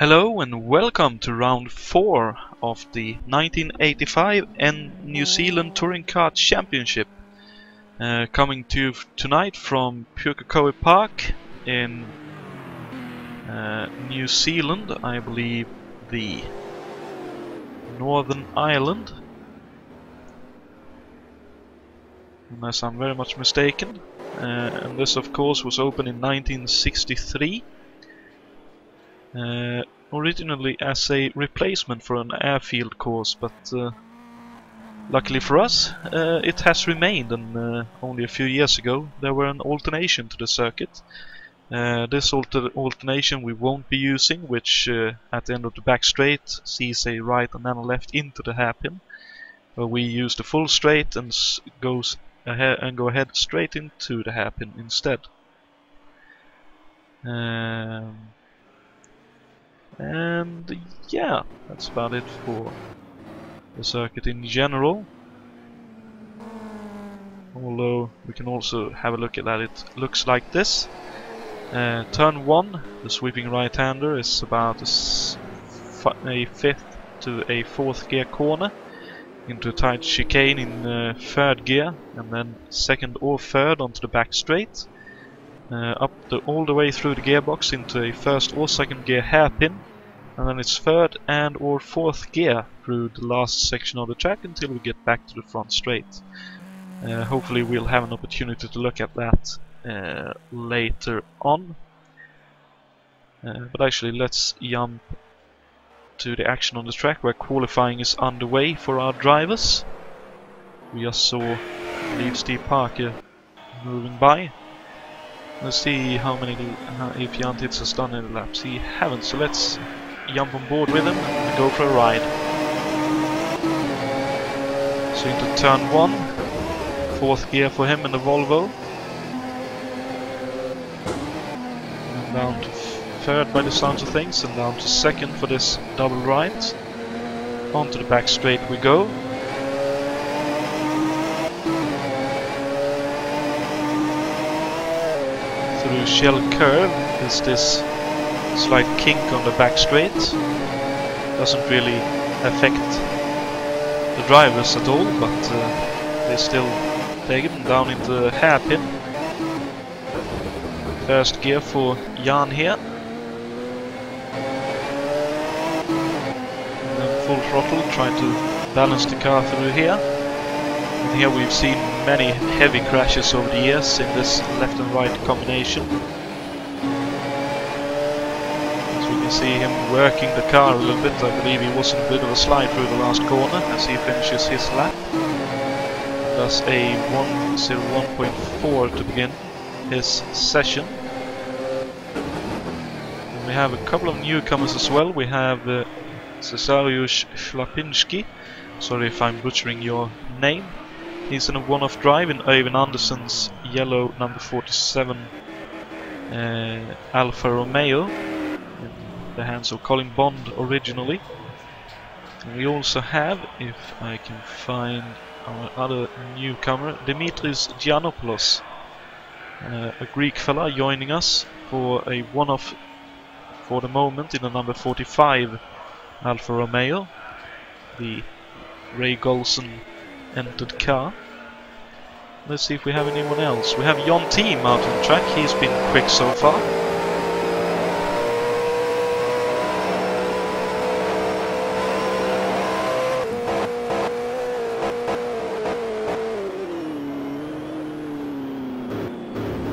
Hello and welcome to round 4 of the 1985 New Zealand Touring Car Championship, coming to you tonight from Pukekohe Park in New Zealand, I believe the Northern Island, unless I'm very much mistaken. And this of course was opened in 1963. Originally as a replacement for an airfield course, but luckily for us it has remained, and only a few years ago there were an alternation to the circuit. This alternation we won't be using, which at the end of the back straight sees a right and then a left into the hairpin. We use the full straight and go ahead straight into the hairpin instead. And yeah, that's about it for the circuit in general. Although we can also have a look at that, it looks like this. Turn 1, the sweeping right-hander is about a 5th to a 4th gear corner into a tight chicane in 3rd gear, and then 2nd or 3rd onto the back straight. All the way through the gearbox into a 1st or 2nd gear hairpin, and then it's 3rd and or 4th gear through the last section of the track until we get back to the front straight. Hopefully we'll have an opportunity to look at that later on. But actually let's jump to the action on the track where qualifying is underway for our drivers. We just saw Lead Steve Parker moving by. Let's see how many, if Jonatan has done any laps. He haven't, so let's jump on board with him and go for a ride. So into turn 1, 4th gear for him in the Volvo. And down to 3rd by the sounds of things, and down to 2nd for this double right. Onto the back straight we go. Through Shell Curve is this slight kink on the back straight. Doesn't really affect the drivers at all, but they still take it. And down into the hairpin. 1st gear for Jan here. And then full throttle, trying to balance the car through here. And here we've seen many heavy crashes over the years in this left and right combination. As we can see him working the car a little bit. I believe he was in a bit of a slide through the last corner as he finishes his lap. Does a 1:01.4 to begin his session. And we have a couple of newcomers as well. We have Cesariusz Szlapinski. Sorry if I'm butchering your name. He's in a one-off drive in Øyvind Andersen's yellow number 47 Alfa Romeo in the hands of Colin Bond originally. And we also have, if I can find our other newcomer, Dimitris Giannopoulos, a Greek fella joining us for a one-off for the moment in the number 45 Alfa Romeo, the Ray Golson entered car. Let's see if we have anyone else. We have Jonatan out on the track. He's been quick so far.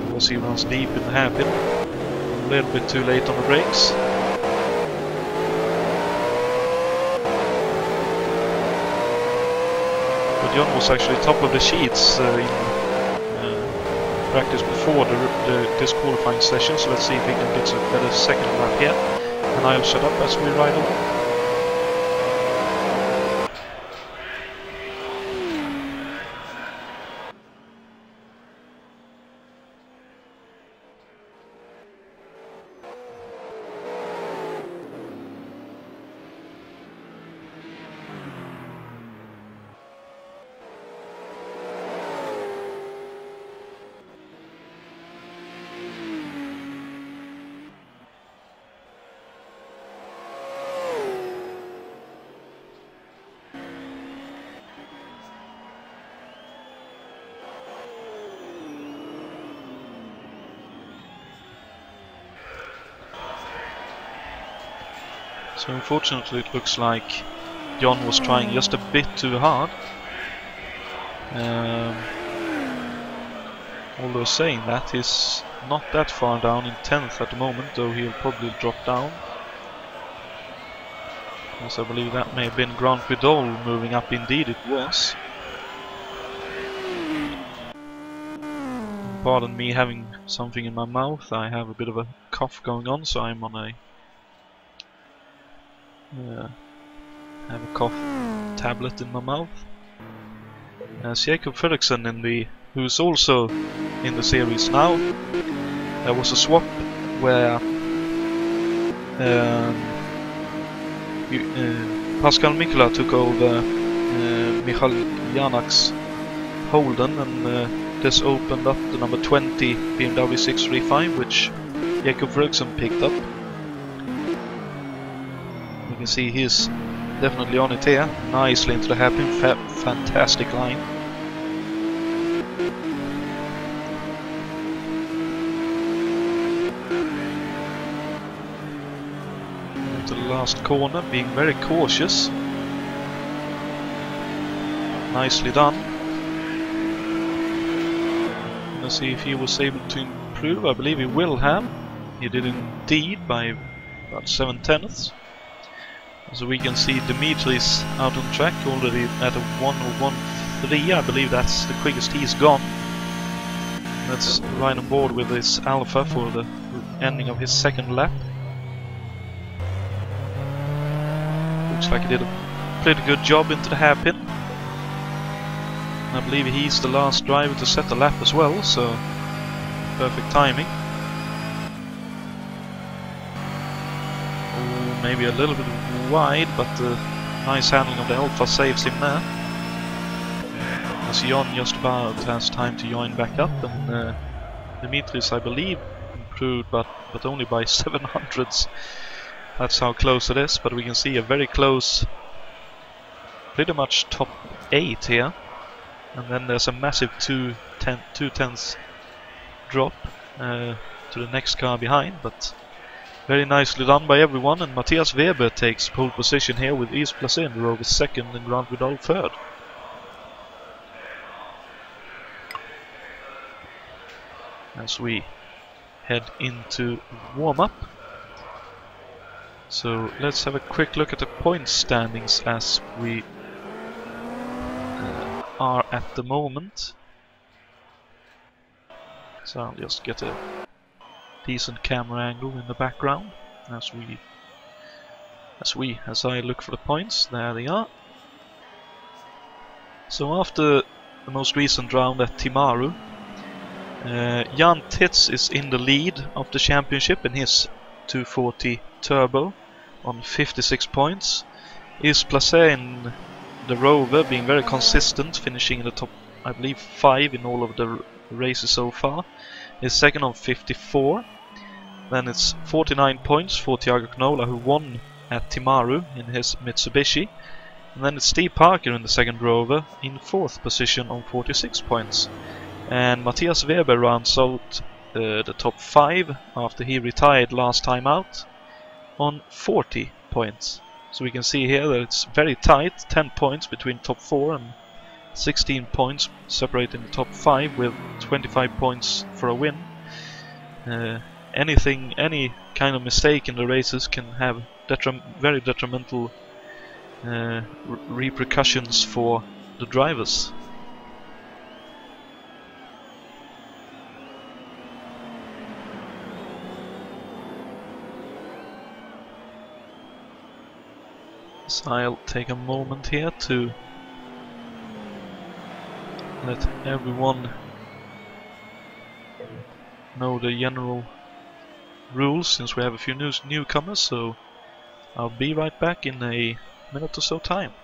Of course he runs deep in the hairpin. A little bit too late on the brakes. John was actually top of the sheets in practice before the disqualifying session, so let's see if he can get a better second lap here. And I'll shut up as we ride along. So unfortunately it looks like John was trying just a bit too hard. Although saying that, he's not that far down in 10th at the moment, though he'll probably drop down. As I believe that may have been Grand Prix d'Ol moving up. Indeed it was. Pardon me having something in my mouth. I have a bit of a cough going on, so I'm on a have a cough tablet in my mouth. As Jacob Fredriksson who's also in the series now. There was a swap where Pascal Mikula took over Michal Janak's Holden, and this opened up the number 20 BMW 635, which Jacob Fredriksson picked up. You can see he's definitely on it here, nicely into the hairpin, fantastic line. Into the last corner, being very cautious. Nicely done. Let's see if he was able to improve. I believe he will have. He did indeed by about 7/10. So we can see Dimitri's out on track already at a 1:01.3. I believe that's the quickest he's gone. That's right on board with his Alpha for the ending of his second lap. Looks like he did a pretty good job into the hairpin. I believe he's the last driver to set the lap as well, so perfect timing. Oh, maybe a little bit wide, but nice handling of the Alpha saves him there. As Jon just about has time to join back up, and Dimitris, I believe, improved, but only by 700ths. That's how close it is, but we can see a very close, pretty much top 8 here. And then there's a massive 2/10 drop to the next car behind, but very nicely done by everyone. And Matthias Weber takes pole position here with Yves Placé in the row, second and Grand Prix d'Ol third. As we head into warm-up. So let's have a quick look at the point standings as we are at the moment. So I'll just get a decent camera angle in the background as I look for the points. There they are. So after the most recent round at Timaru, Jan Titz is in the lead of the championship in his 240 Turbo on 56 points. Yves Placé in the Rover being very consistent, finishing in the top, I believe, 5 in all of the races so far. Is second on 54. Then it's 49 points for Thiago Knola, who won at Timaru in his Mitsubishi. And then it's Steve Parker in the second Rover in 4th position on 46 points. And Matthias Weber rounds out the top 5 after he retired last time out on 40 points. So we can see here that it's very tight, 10 points between top 4 and 16 points separating the top 5 with 25 points for a win. Any kind of mistake in the races can have very detrimental repercussions for the drivers. So I'll take a moment here to let everyone know the general rules, since we have a few newcomers, so I'll be right back in a minute or so time.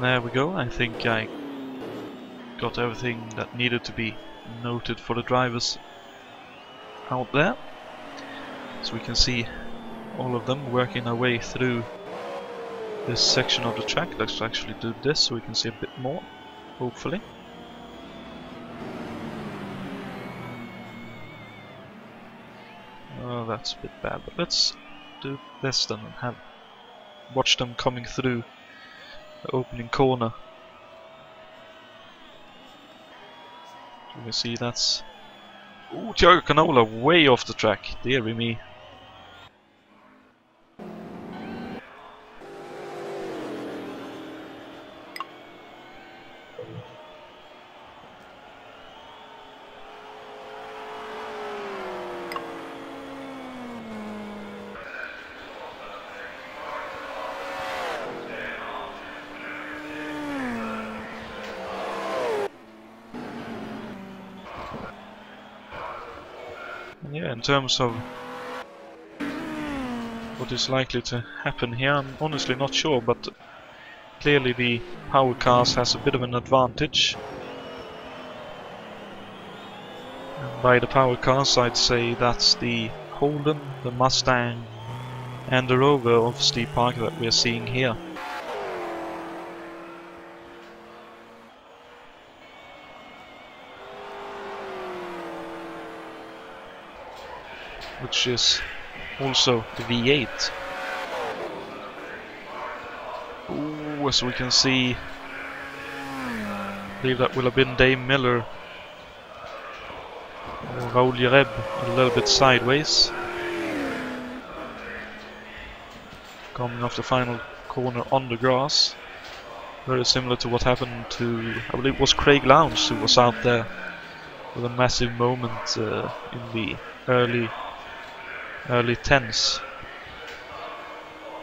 There we go. I think I got everything that needed to be noted for the drivers out there. So we can see all of them working their way through this section of the track. Let's actually do this so we can see a bit more, hopefully. Oh, that's a bit bad, but let's do this then and watch them coming through the opening corner. You can see that's... Ooh, Thiago Canola way off the track, dearie me. Yeah, in terms of what is likely to happen here, I'm honestly not sure, but clearly the power cars has a bit of an advantage. And by the power cars I'd say that's the Holden, the Mustang and the Rover of Steve Parker that we're seeing here. Which is also the V8. Ooh, as we can see, I believe that will have been Dave Miller or Raul Jereb a little bit sideways. Coming off the final corner on the grass. Very similar to what happened to, I believe it was Craig Lowndes who was out there with a massive moment in the early 10s,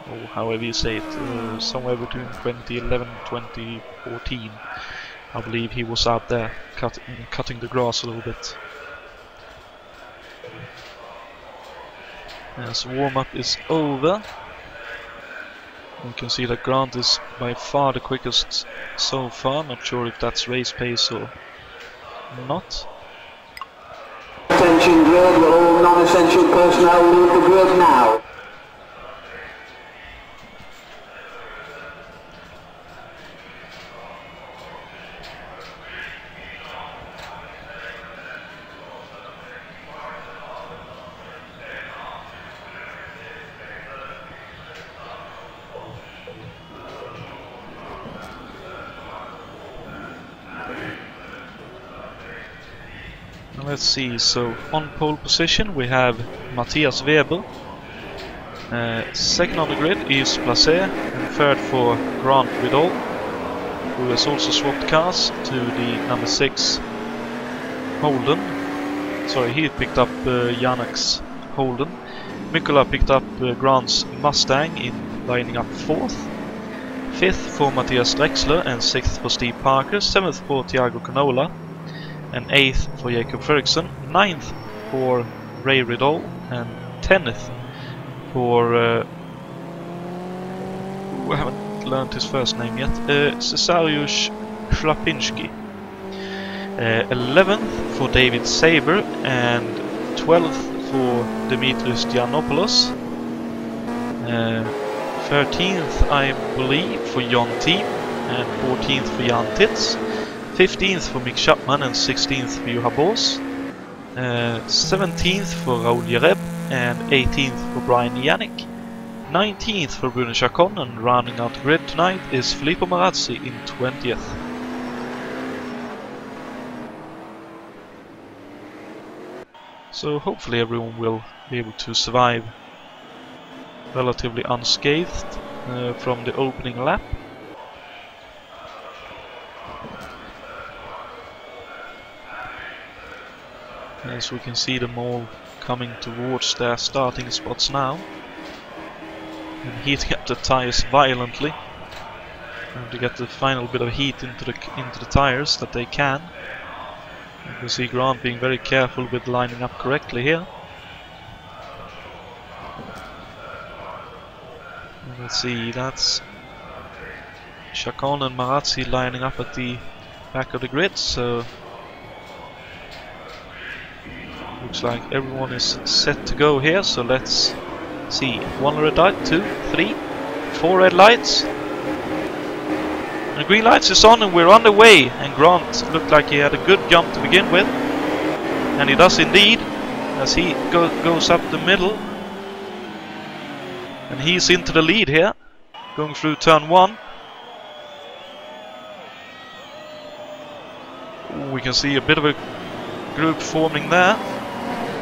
or however you say it, somewhere between 2011 and 2014. I believe he was out there cutting the grass a little bit. As warm-up is over, you can see that Grant is by far the quickest so far. Not sure if that's race pace or not. Attention grid, will all non-essential personnel leave the grid now. Let's see, so on pole position we have Matthias Weber. Second on the grid is Placé, and third for Grant Vidal, who has also swapped cars to the number 6 Holden. Sorry, he picked up Janek's Holden. Mikola picked up Grant's Mustang in lining up 4th. 5th for Matthias Drexler and 6th for Steve Parker. 7th for Thiago Canola and 8th for Jacob Ferguson, 9th for Ray Riddle, and 10th for I haven't learned his first name yet, Cesariusz Chlapinski. 11th for David Saber and 12th for Dimitris Giannopoulos. 13th I believe for John Team and 14th for Jan Titz. 15th for Mick Chapman and 16th for Juha Boos. 17th for Raul Jereb and 18th for Brian Yannick. 19th for Bruno Chacon, and rounding out the grid tonight is Filippo Marazzi in 20th. So hopefully everyone will be able to survive relatively unscathed from the opening lap. As we can see them all coming towards their starting spots now, and heating up the tires violently, and to get the final bit of heat into the tires that they can. You can see Grant being very careful with lining up correctly here. And let's see, that's Chacon and Marazzi lining up at the back of the grid, so looks like everyone is set to go here. So let's see, 1 red light, 2, 3, 4 red lights. The green lights is on and we're on the way, and Grant looked like he had a good jump to begin with, and he does indeed, as he goes up the middle, and he's into the lead here, going through turn 1. We can see a bit of a group forming there,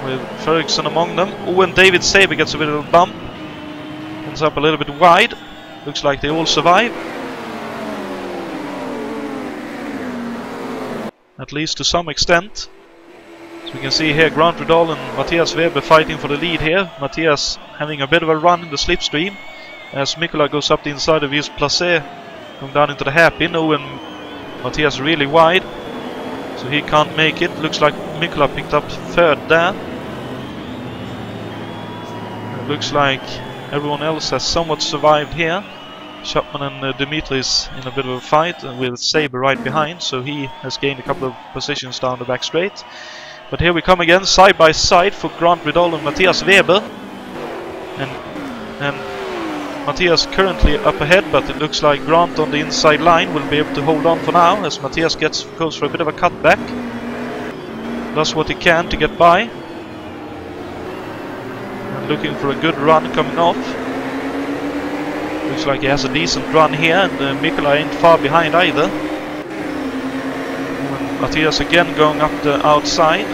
with Ferguson among them. And David Saber gets a bit of a bump, ends up a little bit wide. Looks like they all survive, at least to some extent. So we can see here Grant Ridal and Matthias Weber fighting for the lead here. Matthias having a bit of a run in the slipstream as Mikola goes up the inside of his placé, going down into the hairpin. And Matthias really wide, so he can't make it. Looks like Mikola picked up 3rd there. It looks like everyone else has somewhat survived here. Chapman and Dimitri is in a bit of a fight with Saber right behind, so he has gained a couple of positions down the back straight. But here we come again, side by side for Grant Ridal and Matthias Weber. And Matthias currently up ahead, but it looks like Grant on the inside line will be able to hold on for now, as Matthias goes for a bit of a cutback. Does what he can to get by. And looking for a good run coming off. Looks like he has a decent run here, and Mikola ain't far behind either. And Matthias again going up the outside.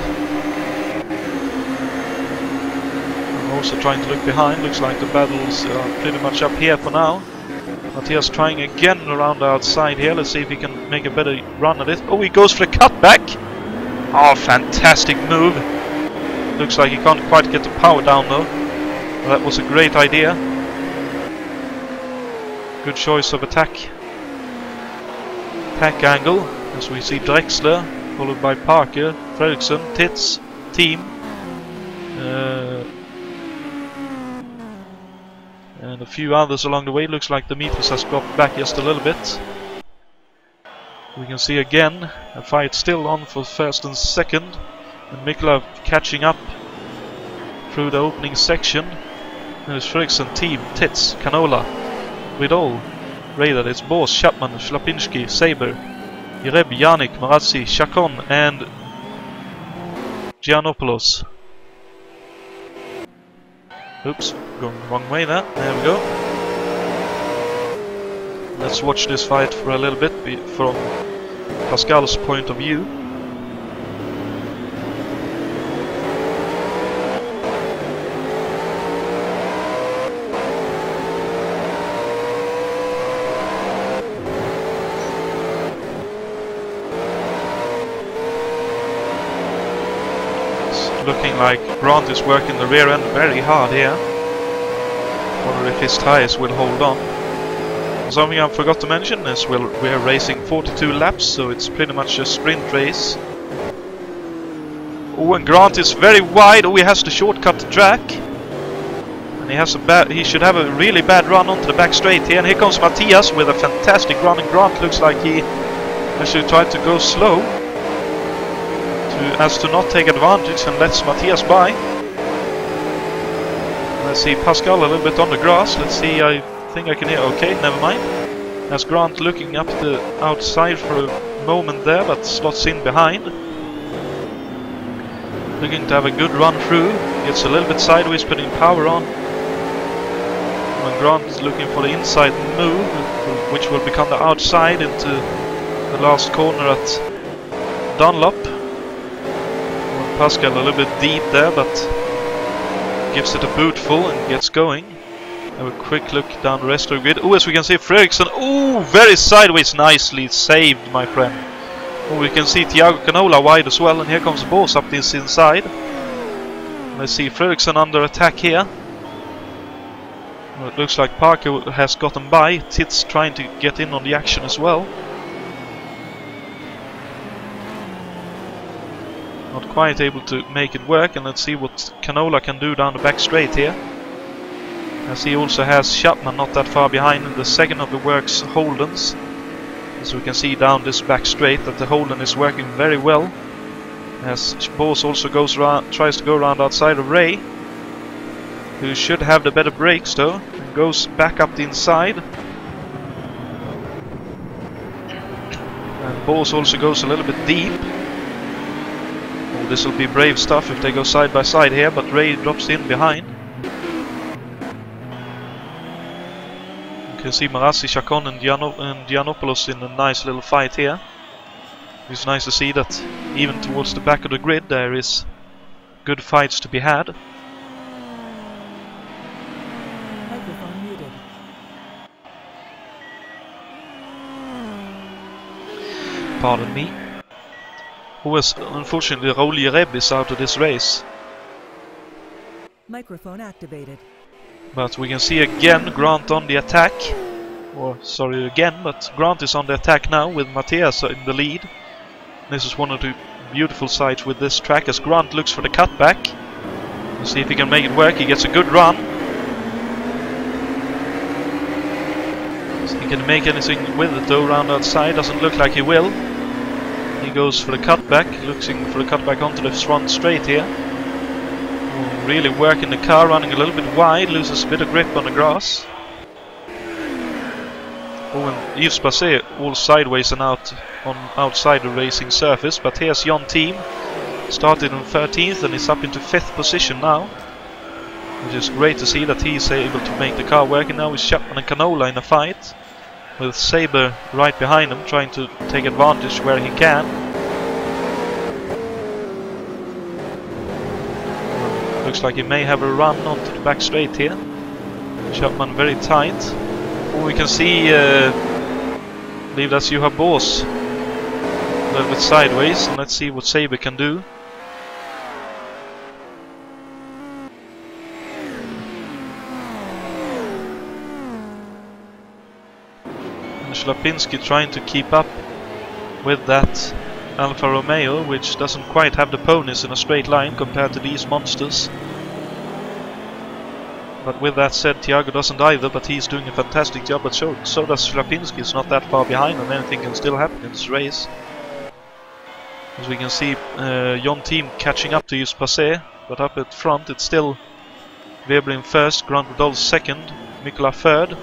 Also trying to look behind. Looks like the battles are pretty much up here for now. Matthias trying again around the outside here. Let's see if he can make a better run at it. Oh, he goes for a cutback. Oh, fantastic move. Looks like he can't quite get the power down though. Well, that was a great idea. Good choice of attack angle, as we see Drexler followed by Parker, Fredriksson, Tits, Team, and a few others along the way. Looks like Dimitris has dropped back just a little bit. We can see again a fight still on for 1st and 2nd, and Mikola catching up through the opening section. There's Fredriksson, Team, Tits, Canola, Ridal, Radar, it's Bors, Chapman, Shlapinski, Saber, Ireb, Yannick, Marazzi, Chacon and Giannopoulos. Oops, going the wrong way there. There we go. Let's watch this fight for a little bit from Pascal's point of view. Looking like Grant is working the rear end very hard here. Wonder if his tyres will hold on. Something I forgot to mention is we're racing 42 laps, so it's pretty much a sprint race. Oh, and Grant is very wide. Oh, he has to shortcut the track, and he should have a really bad run onto the back straight here. And here comes Matthias with a fantastic run, and Grant looks like he actually tried to go slow, as to not take advantage, and lets Matthias by. Let's see Pascal a little bit on the grass. Let's see, I think I can hear. Okay, never mind. As Grant looking up the outside for a moment there, but slots in behind. Looking to have a good run through. Gets a little bit sideways, putting power on. When Grant is looking for the inside move, which will become the outside into the last corner at Dunlop. Pascal a little bit deep there, but gives it a bootful and gets going. Have a quick look down the rest of the grid. Oh, as we can see Fredriksson, oh, very sideways, nicely saved, my friend. Oh, we can see Thiago Canola wide as well, and here comes Bors up this inside. Let's see Fredriksson under attack here. Well, it looks like Parker has gotten by. Tits trying to get in on the action as well. Not quite able to make it work, and let's see what Canola can do down the back straight here. As he also has Chapman not that far behind in the second of the works Holdens. As we can see down this back straight that the Holden is working very well. As Boss also tries to go around outside of Ray, who should have the better brakes though, and goes back up the inside. And Boss also goes a little bit deep. Oh, this will be brave stuff if they go side by side here, but Ray drops in behind. You can see Marassi, Chacon and Giannopoulos in a nice little fight here. It's nice to see that even towards the back of the grid there is good fights to be had. Microphone muted. Pardon me. Unfortunately, Raoul Jereb is out of this race. Microphone activated. But we can see again Grant on the attack. Or, sorry again, but Grant is on the attack now with Matthias in the lead. This is one of the beautiful sides with this track as Grant looks for the cutback. We'll see if he can make it work. He gets a good run. So he can make anything with it though around outside. Doesn't look like he will. He goes for the cutback, looking for the cutback onto the front straight here. Really working the car, running a little bit wide, loses a bit of grip on the grass. Oh, and Yves Passet all sideways and outside the racing surface, but here's Jonatan. Started in 13th and is up into 5th position now. Which is great to see that he's able to make the car work, and now is Chapman and Canola in a fight. With Saber right behind him, trying to take advantage where he can. Looks like he may have a run onto the back straight here. Chapman very tight. Oh, we can see, I believe that's Juha Boss. A little bit sideways, and let's see what Saber can do. Lapinski trying to keep up with that Alfa Romeo, which doesn't quite have the ponies in a straight line compared to these monsters. But with that said, Thiago doesn't either, but he's doing a fantastic job, but so does Lapinski. It's not that far behind, and anything can still happen in this race. As we can see, Jonatan catching up to Yves Passet, but up at front it's still Weber in first, Grant Rudolph second, Mikola third.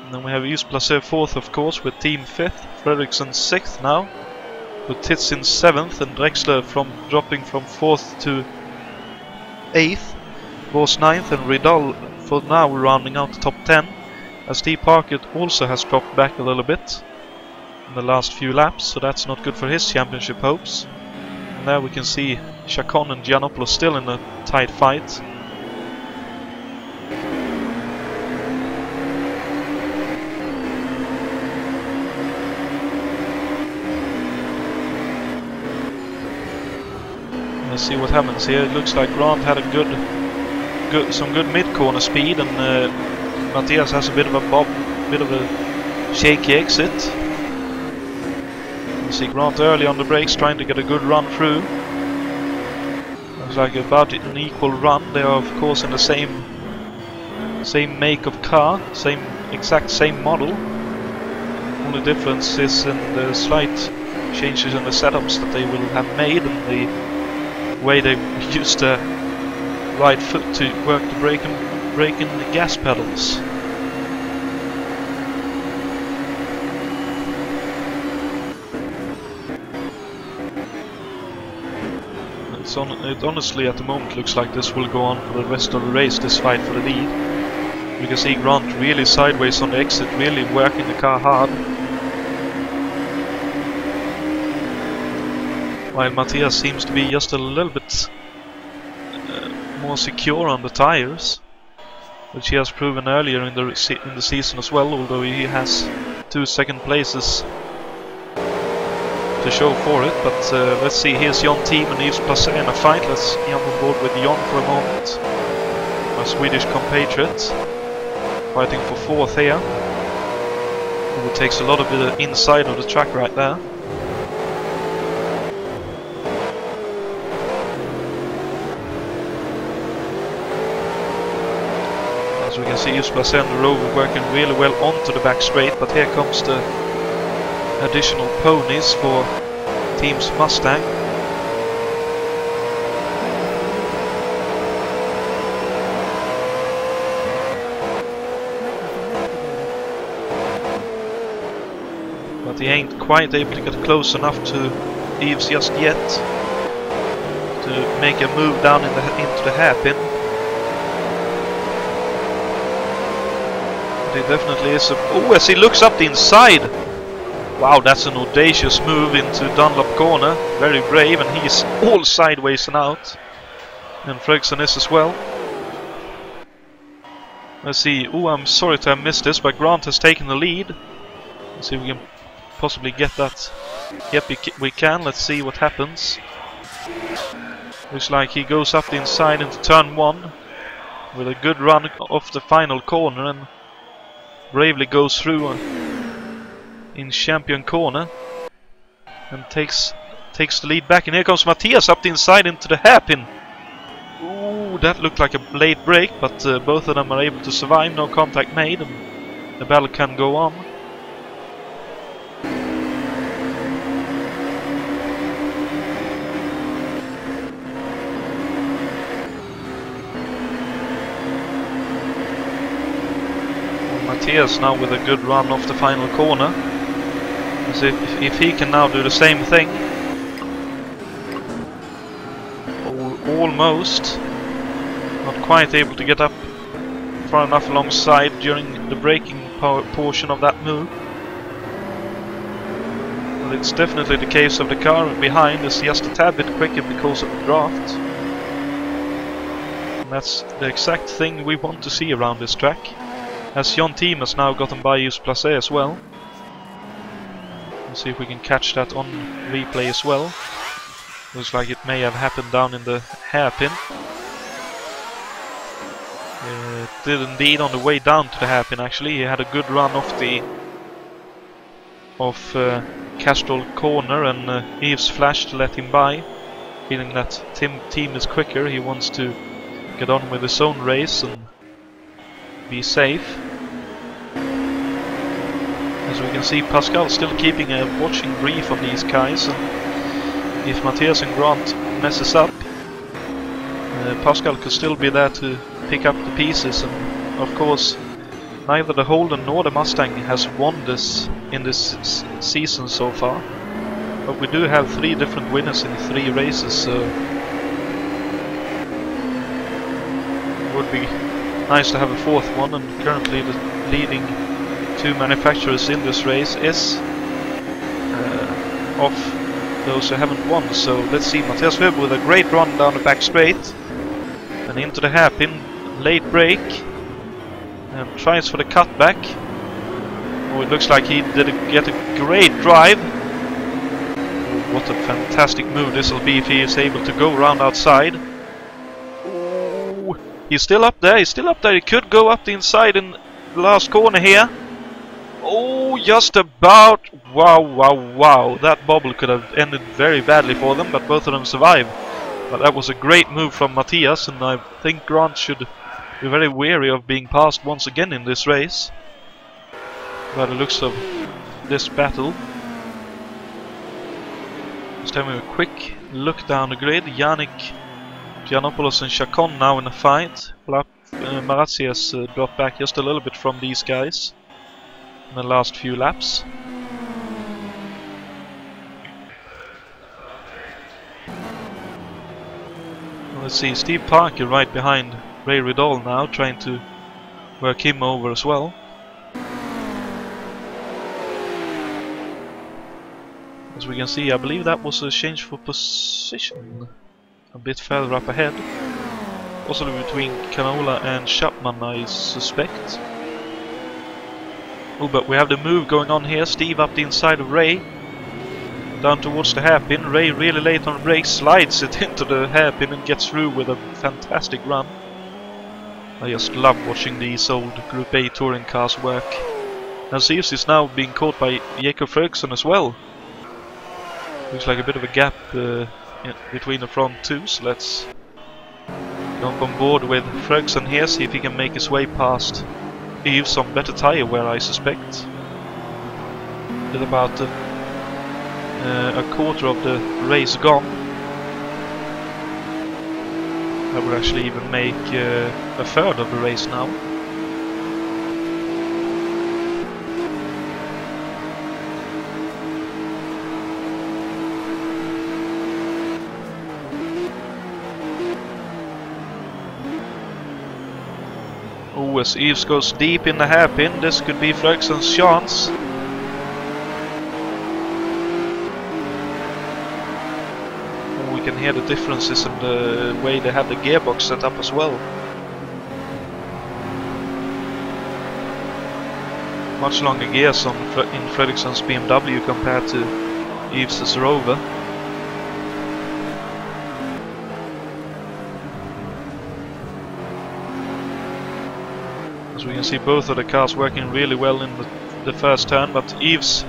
And then we have Yves Passet 4th, of course, with Team 5th. Fredriksson 6th now, with Titz in 7th, and Drexler dropping from 4th to 8th. Boss 9th, and Ridal for now rounding out the top 10. As Steve Parker also has dropped back a little bit in the last few laps, so that's not good for his championship hopes. And there we can see Chacon and Giannopoulos still in a tight fight. Let's see what happens here. It looks like Grant had some good mid-corner speed, and Matthias has a bit of a shaky exit. You see Grant early on the brakes, trying to get a good run through. Looks like about an equal run. They are of course in the same make of car, exact same model. Only difference is in the slight changes in the setups that they will have made, and the way they used the right foot to work the brake and the gas pedals. It honestly at the moment looks like this will go on for the rest of the race, this fight for the lead. You can see Grant really sideways on the exit, really working the car hard. While Matthias seems to be just a little bit more secure on the tires, which he has proven earlier in the season as well, although he has 2 second places to show for it. But let's see, here's Jonatan and Yves Passet in a fight. Let's jump on board with Jon for a moment. My Swedish compatriot, fighting for 4th here. Who takes a lot of the inside of the track right there. We can see Yves Passet and the Rover working really well onto the back straight, but here comes the additional ponies for Team's Mustang. But he ain't quite able to get close enough to Eves just yet to make a move down into the hairpin. But he definitely is as he looks up the inside! Wow, that's an audacious move into Dunlop corner. Very brave, and he's all sideways and out. And Ferguson is as well. Let's see. Oh, I'm sorry to have missed this, but Grant has taken the lead. Let's see if we can possibly get that. Yep, we can. Let's see what happens. Looks like he goes up the inside into turn 1 with a good run off the final corner and bravely goes through in champion corner and takes the lead back. And here comes Matthias up the inside into the hairpin. Ooh, that looked like a late break, but both of them are able to survive. No contact made, and the battle can go on. Matthias now with a good run off the final corner. As if he can now do the same thing. Almost. Not quite able to get up far enough alongside during the braking portion of that move. But it's definitely the case of the car behind is just a tad bit quicker because of the draft. And that's the exact thing we want to see around this track. As Jonatan has now gotten by Yves Placé as well. Let's see if we can catch that on replay as well. Looks like it may have happened down in the hairpin. It did indeed on the way down to the hairpin actually. He had a good run off Castrol corner, and Yves flashed to let him by. Feeling that team is quicker, he wants to get on with his own race and be safe. As we can see, Pascal still keeping a watching brief on these guys, and if Matthias and Grant messes up, Pascal could still be there to pick up the pieces. And of course, neither the Holden nor the Mustang has won this in this season so far, but we do have 3 different winners in 3 races, so it would be nice to have a 4th one. And currently the leading 2 manufacturers in this race is of those who haven't won. So let's see, Matthias Weber with a great run down the back straight and into the hairpin, late break, and tries for the cutback. Oh, it looks like he did get a great drive. Oh, what a fantastic move this will be if he is able to go around outside. Oh, he's still up there, he could go up the inside in the last corner here. Oh, just about. Wow. That bobble could have ended very badly for them, but both of them survived. But that was a great move from Matthias, and I think Grant should be very wary of being passed once again in this race, by the looks of this battle. Just having a quick look down the grid. Yannick, Giannopoulos and Chacon now in the fight. Marazzi has dropped back just a little bit from these guys in the last few laps. Let's see, Steve Parker right behind Ray Riddell now, trying to work him over as well. As we can see, I believe that was a change for position a bit further up ahead, possibly between Canola and Chapman, I suspect. Oh, but we have the move going on here. Steve up the inside of Ray, down towards the hairpin. Ray really late on brakes, slides it into the hairpin and gets through with a fantastic run. I just love watching these old Group A touring cars work. And Sears is now being caught by Jakob Ferguson as well. Looks like a bit of a gap between the front two, so let's jump on board with Ferguson here, see if he can make his way past Yves on better tyre wear, I suspect. With about a quarter of the race gone. That would actually even make a third of the race now. Oh, as Yves goes deep in the hairpin, this could be Fredriksson's chance. Oh, we can hear the differences in the way they have the gearbox set up as well. Much longer gears in Fredriksson's BMW compared to Yves' Rover. As we can see, both of the cars working really well in the first turn, but Yves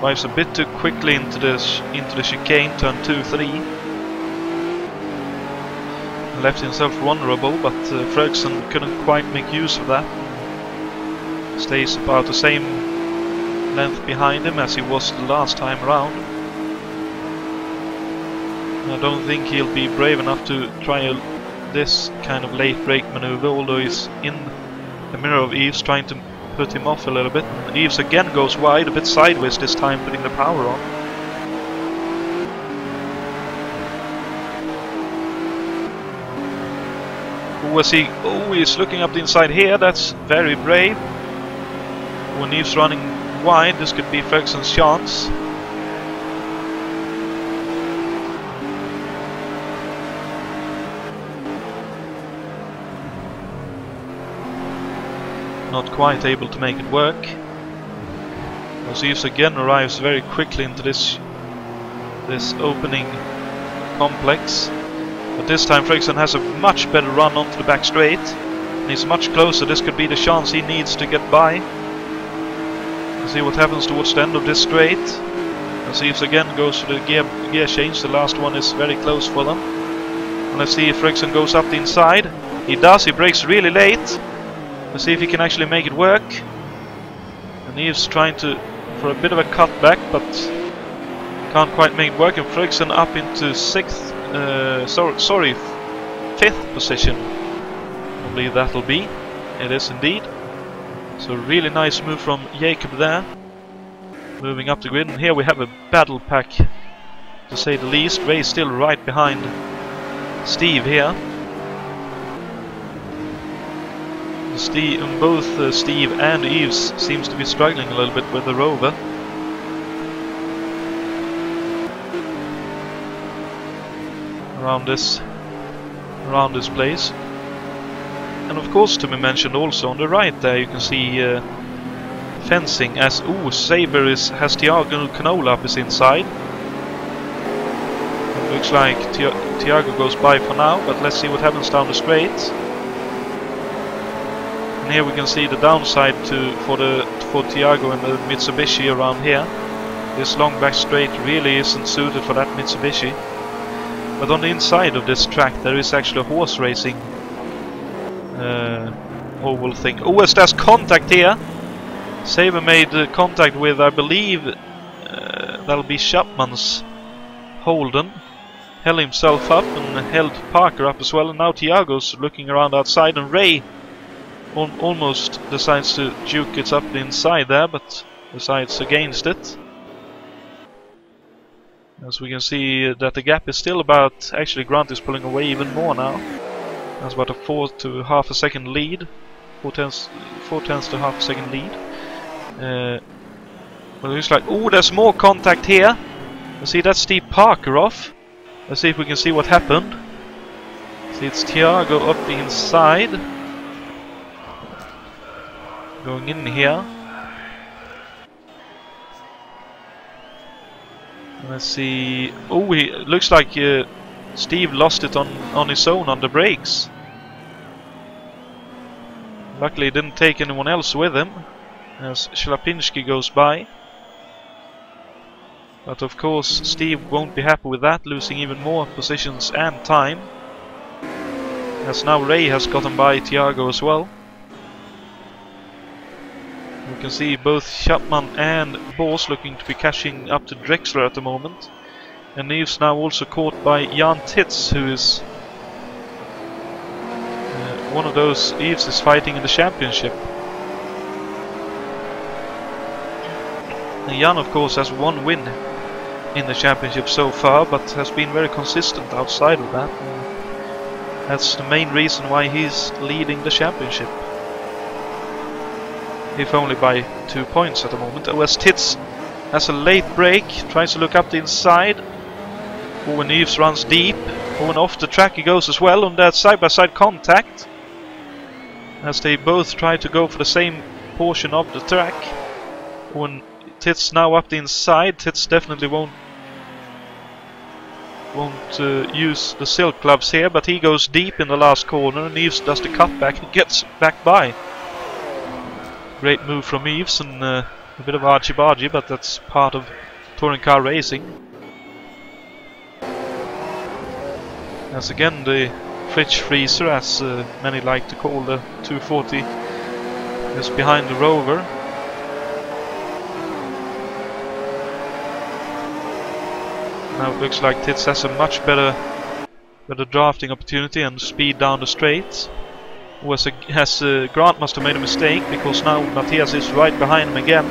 drives a bit too quickly into the chicane, turn 2-3. Left himself vulnerable, but Fredriksson couldn't quite make use of that. Stays about the same length behind him as he was the last time around. I don't think he'll be brave enough to try this kind of late brake maneuver, although he's in the mirror of Yves trying to put him off a little bit. And Yves again goes wide, a bit sideways this time, putting the power on. He's looking up the inside here, that's very brave. When Yves running wide, this could be Fredriksson's chance. Not quite able to make it work. As Yves again arrives very quickly into this opening complex. But this time Fredriksson has a much better run onto the back straight. And he's much closer. This could be the chance he needs to get by. Let's see what happens towards the end of this straight. As Yves again goes for the gear change. The last one is very close for them. And let's see if Fredriksson goes up the inside. He does. He brakes really late. Let's see if he can actually make it work. And Yves trying for a bit of a cutback, but can't quite make it work. And Fredriksson up into 5th position. I believe that'll be. It is indeed. So really nice move from Jacob there. Moving up the grid, and here we have a battle pack, to say the least. Ray still right behind Steve here. Both Steve and Yves seems to be struggling a little bit with the Rover. Around this place. And of course, to be mentioned also on the right there, you can see fencing as Saber has Thiago Canola up his inside. It looks like Thiago goes by for now, but let's see what happens down the straight. And here we can see the downside for Thiago and the Mitsubishi around here. This long back straight really isn't suited for that Mitsubishi. But on the inside of this track there is actually a horse racing oval thing. As there's contact here. Saber made contact with, I believe, that'll be Chapman's Holden. Held himself up and held Parker up as well. And now Thiago's looking around outside, and Ray almost decides to juke it up the inside there, but decides against it. As we can see that the gap is still about, actually Grant is pulling away even more now. That's about a 4 to half a second lead. 4 tenths to half a second lead. But it looks like, there's more contact here. Let's see, that's Steve Parker off. Let's see if we can see what happened. See, it's Thiago up the inside. Going in here. Let's see. It looks like Steve lost it on his own on the brakes. Luckily he didn't take anyone else with him as Shlapinski goes by. But of course Steve won't be happy with that, losing even more positions and time. As now Ray has gotten by Thiago as well. We can see both Chapman and Bors looking to be catching up to Drexler at the moment. And Neves now also caught by Jan Tits, who is one of those Eves is fighting in the championship. And Jan, of course, has one win in the championship so far, but has been very consistent outside of that. And that's the main reason why he's leading the championship, if only by 2 points at the moment. OS Tits has a late break, tries to look up the inside. Owen Eves runs deep. Owen off the track he goes as well on that side-by-side contact, as they both try to go for the same portion of the track. Owen Tits now up the inside. Tits definitely won't use the silk gloves here, but he goes deep in the last corner, and Eves does the cutback and gets back by. Great move from Eves, and a bit of argy-bargy, but that's part of touring car racing. As again the fridge freezer, as many like to call the 240, is behind the Rover. Now it looks like Tits has a much better drafting opportunity and speed down the straight. Grant must have made a mistake, because now Matthias is right behind him again.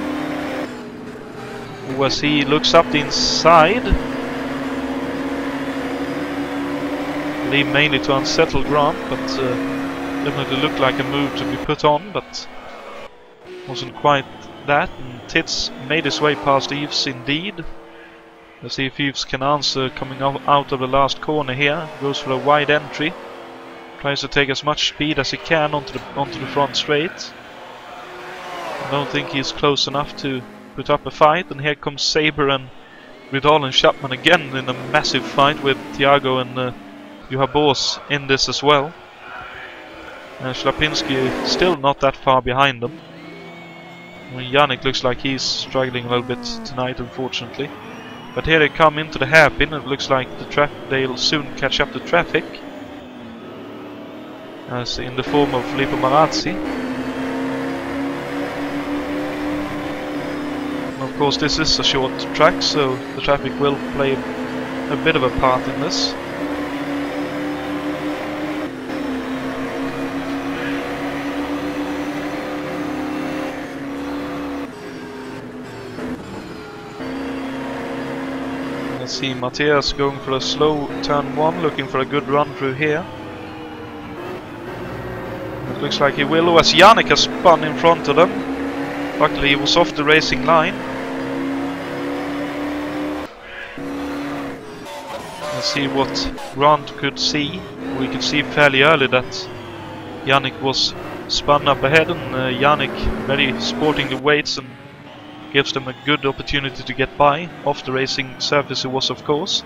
As he looks up the inside, mainly to unsettle Grant, but definitely looked like a move to be put on, but wasn't quite that. And Tits made his way past Eves indeed. Let's see if Eves can answer coming out of the last corner here. Goes for a wide entry, tries to take as much speed as he can onto the front straight. I don't think he's close enough to put up a fight, and here comes Saber and Vidal and Chapman again in a massive fight, with Thiago and Juha Bors in this as well. Schlapinski still not that far behind them. Yannick looks like he's struggling a little bit tonight, unfortunately. But here they come into the hairpin, and it looks like they'll soon catch up to traffic, as in the form of Filippo Marazzi. Of course, this is a short track, so the traffic will play a bit of a part in this. Let's see, Matthias going for a slow turn 1, looking for a good run through here. It looks like he will, as Yannick has spun in front of them. Luckily he was off the racing line. Let's see what Grant could see. We could see fairly early that Yannick was spun up ahead, and Yannick very sporting the weights and gives them a good opportunity to get by off the racing surface. It was, of course.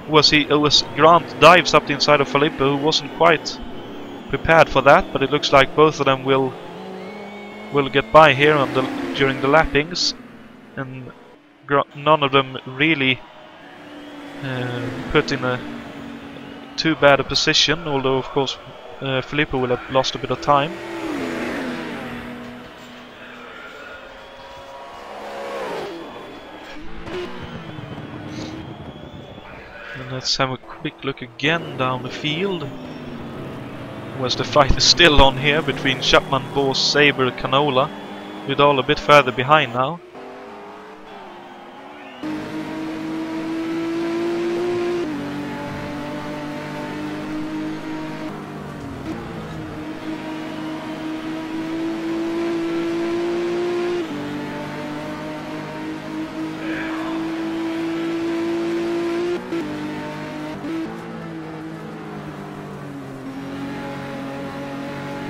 Grant dives up the inside of Filippo, who wasn't quite prepared for that, but it looks like both of them will get by here during the lappings, and none of them really put in a too bad a position, although of course Filippo will have lost a bit of time. Let's have a quick look again down the field, whereas the fight is still on here between Chapman, Bors, Saber, Canola, Vidal a bit further behind now.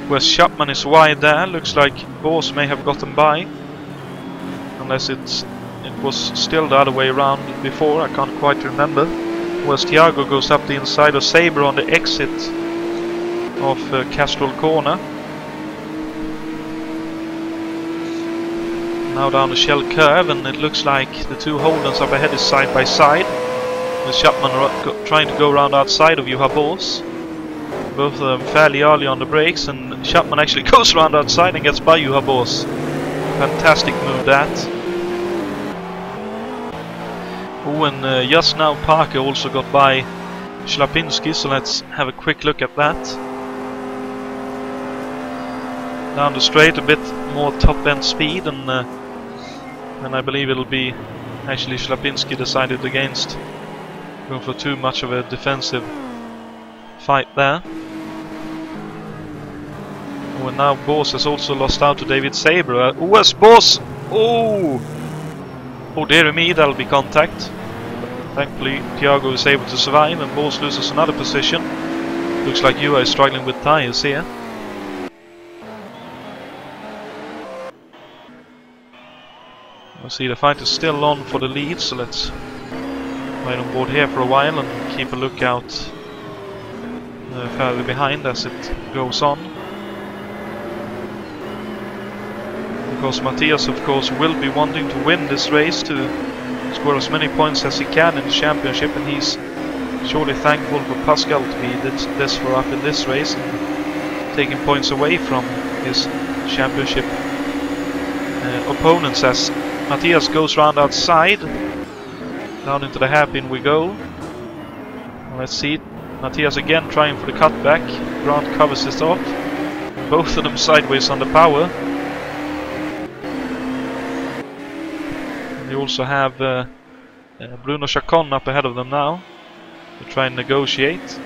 Where Chapman is wide there, looks like Bors may have gotten by, unless it was still the other way around before, I can't quite remember. Whereas Thiago goes up the inside of Saber on the exit of Castrol Corner. Now down the Shell Curve, and it looks like the two Holdens up ahead is side by side, with Chapman trying to go around outside of Juha Bors. Both of them fairly early on the brakes, and Chapman actually goes around outside and gets by Juha Bors. Fantastic move that. Oh, and just now Parker also got by Schlapinski, so let's have a quick look at that. Down the straight, a bit more top-end speed, and I believe it'll be actually Schlapinski decided against going for too much of a defensive fight there. Oh, and now Boss has also lost out to David Sabre. OS Boss! Oh! Oh dear me, that'll be contact. Thankfully, Thiago is able to survive, and Boss loses another position. Looks like Yua is struggling with tires here. I see the fight is still on for the lead, so let's ride on board here for a while and keep a lookout further behind as it goes on. Because Matthias, of course, will be wanting to win this race to score as many points as he can in the championship, and he's surely thankful for Pascal to be this far up in this race and taking points away from his championship opponents as Matthias goes round outside. Down into the hairpin we go. Let's see, Matthias again trying for the cutback. Grant covers this off. Both of them sideways on the power. They also have Bruno Chacon up ahead of them now to try and negotiate.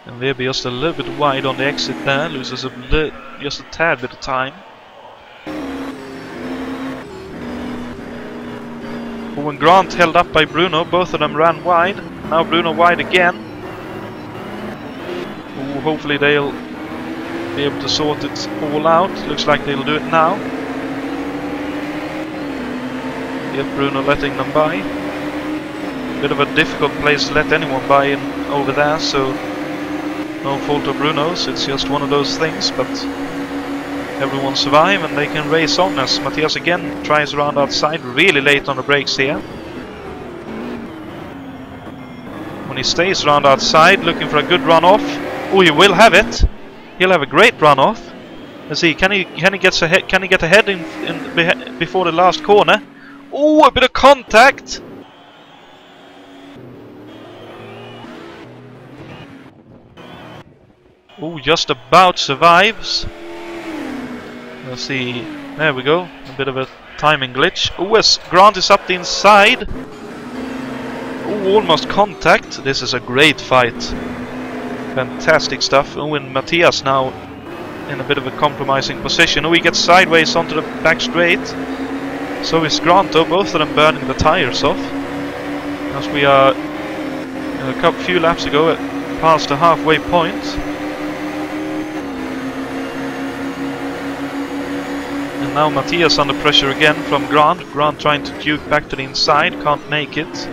And Weber just a little bit wide on the exit there, loses just a tad bit of time. Oh, and Grant held up by Bruno, both of them ran wide. Now Bruno wide again. Oh, hopefully they'll be able to sort it all out. Looks like they'll do it now. Yet Bruno letting them by. Bit of a difficult place to let anyone by in over there, so no fault of Bruno's, it's just one of those things, but everyone survive and they can race on as Matthias again tries around outside, really late on the brakes here. When he stays around outside looking for a good run off, oh, he will have it. He'll have a great run off. Let's see, can he get ahead in before the last corner? Oh, a bit of contact. Oh, just about survives. Let's see. There we go. A bit of a timing glitch. Oh, as Grant is up the inside. Oh, almost contact. This is a great fight. Fantastic stuff. Oh, and Matthias now in a bit of a compromising position. Oh, he gets sideways onto the back straight. So is Grant, though. Both of them burning the tires off. As we are a few laps ago past the halfway point. And now Matthias under pressure again from Grant. Grant trying to duke back to the inside, can't make it.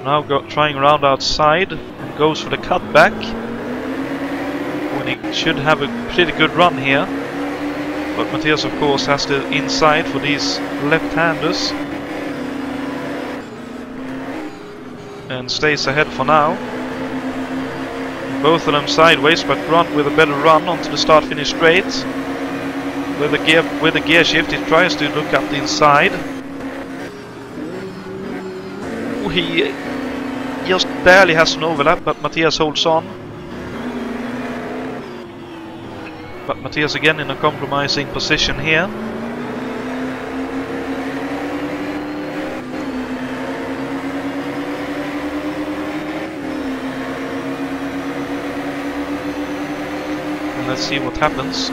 Now trying around outside and goes for the cutback. When he should have a pretty good run here. But Matthias, of course, has the inside for these left-handers. And stays ahead for now. Both of them sideways, but Grant with a better run onto the start-finish straight. With the gear shift, he tries to look up the inside. Ooh, he just barely has an overlap, but Matthias holds on. But Matthias again in a compromising position here. And let's see what happens.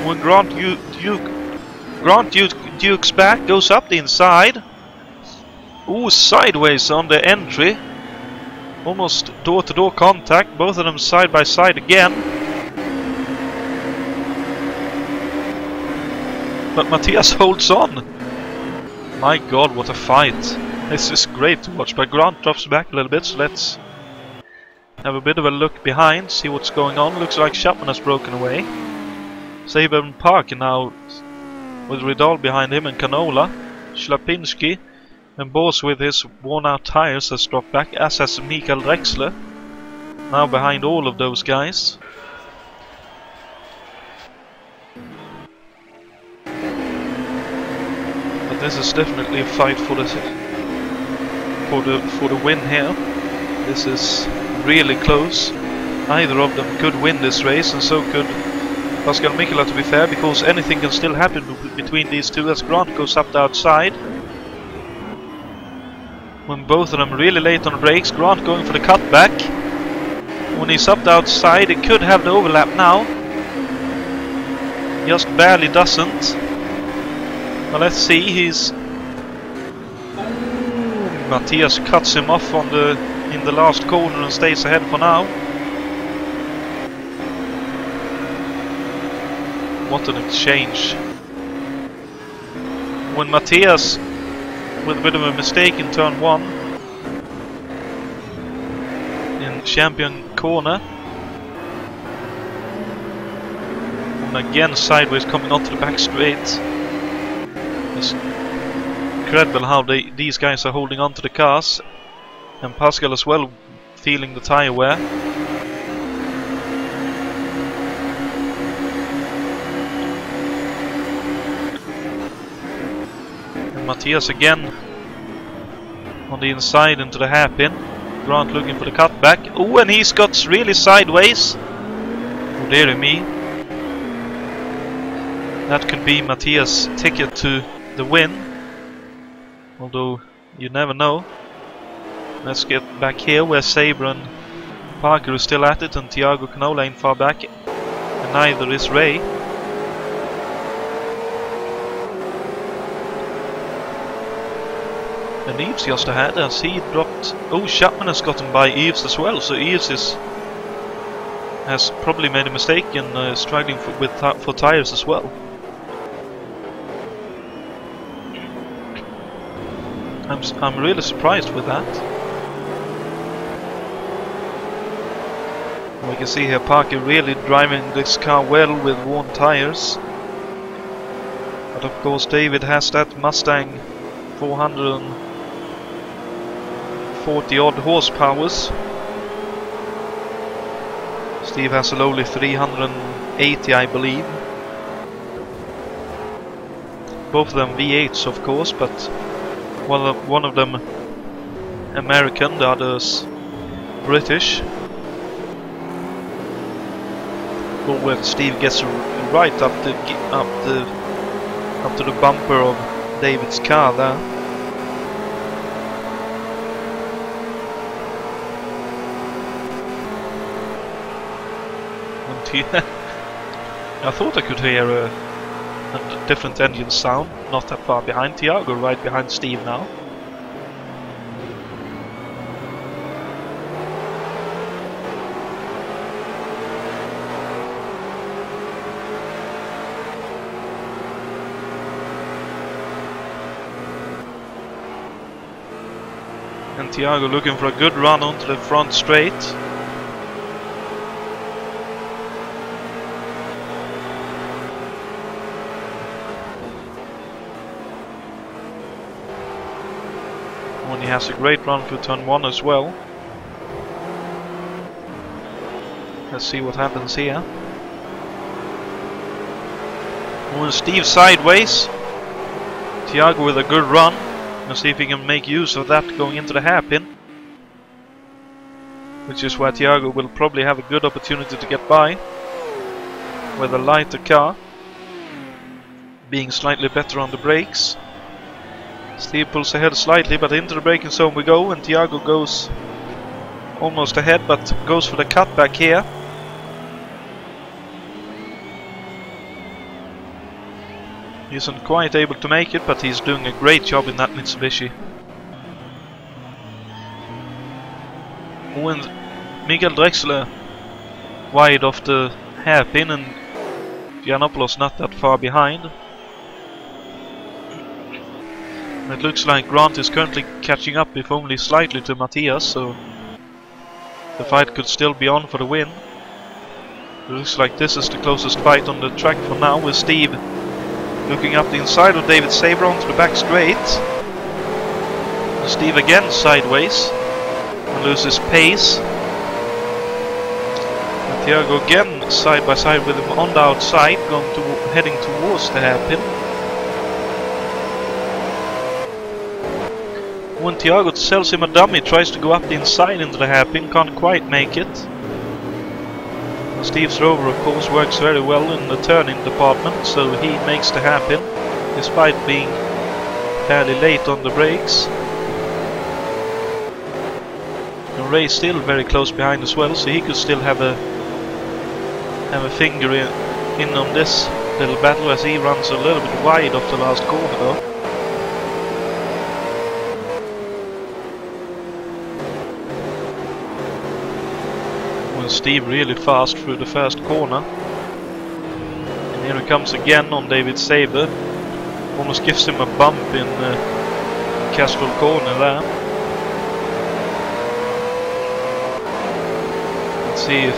When Grant dukes back, goes up the inside. Ooh, sideways on the entry. Almost door-to-door contact. Both of them side by side again. But Matthias holds on. My God, what a fight. This is great to watch. But Grant drops back a little bit, so let's have a bit of a look behind, see what's going on. Looks like Chapman has broken away. Saber and Parker now with Ridal behind him and Canola. Schlapinski And Boss with his worn out tires has dropped back, as has Mikael Drexler. Now behind all of those guys. But this is definitely a fight for the win here. This is really close. Neither of them could win this race, and so could Pascal Mikela, to be fair, because anything can still happen between these two as Grant goes up the outside. When both of them really late on the brakes, Grant going for the cutback. When he's up the outside, he could have the overlap now. Just barely doesn't. Well, let's see, he's... Matthias cuts him off on in the last corner and stays ahead for now. What an exchange. When Matthias, with a bit of a mistake in turn 1, in champion corner, and again sideways coming onto the back straight. It's incredible how these guys are holding on to the cars, and Pascal as well feeling the tire wear. And Matthias again on the inside into the hairpin. Grant looking for the cutback. Oh, and he's got really sideways. Oh, dearie me. That could be Matthias' ticket to the win. Although, you never know. Let's get back here where Sabre and Parker are still at it, and Thiago Canola ain't far back. And neither is Ray. And Eves just ahead as he dropped... Oh, Chapman has gotten by Eves as well, so Eves has probably made a mistake and struggling for tires as well. I'm really surprised with that. We can see here Parker really driving this car well with worn tires. But of course David has that Mustang 440 odd horsepowers. Steve has a lowly 380, I believe. Both of them V8s, of course, but one of them American, the other's British. But when Steve gets right up to the bumper of David's car there. I thought I could hear a different engine sound, not that far behind. Thiago right behind Steve now. And Thiago looking for a good run onto the front straight. When he has a great run through turn 1 as well. Let's see what happens here. When Steve sideways, Thiago with a good run. Let's see if he can make use of that going into the hairpin. Which is where Thiago will probably have a good opportunity to get by. With a lighter car. Being slightly better on the brakes. Steve pulls ahead slightly, but into the braking zone we go, and Thiago goes almost ahead, but goes for the cutback here. He isn't quite able to make it, but he's doing a great job in that Mitsubishi. When Mikael Drexler wide off the hairpin, and Giannopoulos not that far behind. It looks like Grant is currently catching up, if only slightly, to Matthias, so the fight could still be on for the win. It looks like this is the closest fight on the track for now, with Steve looking up the inside of David Sabre onto the back straight. Steve again sideways and loses pace. And Thiago again side by side with him on the outside, heading towards the hairpin. When Thiago sells him a dummy, tries to go up the inside into the hairpin, can't quite make it. And Steve's rover, of course, works very well in the turning department, so he makes the hairpin, despite being fairly late on the brakes. And Ray's still very close behind as well, so he could still have a finger in on this little battle, as he runs a little bit wide off the last corner though. Steve really fast through the first corner, and here he comes again on David Sabre. Almost gives him a bump in Castrol corner there. Let's see if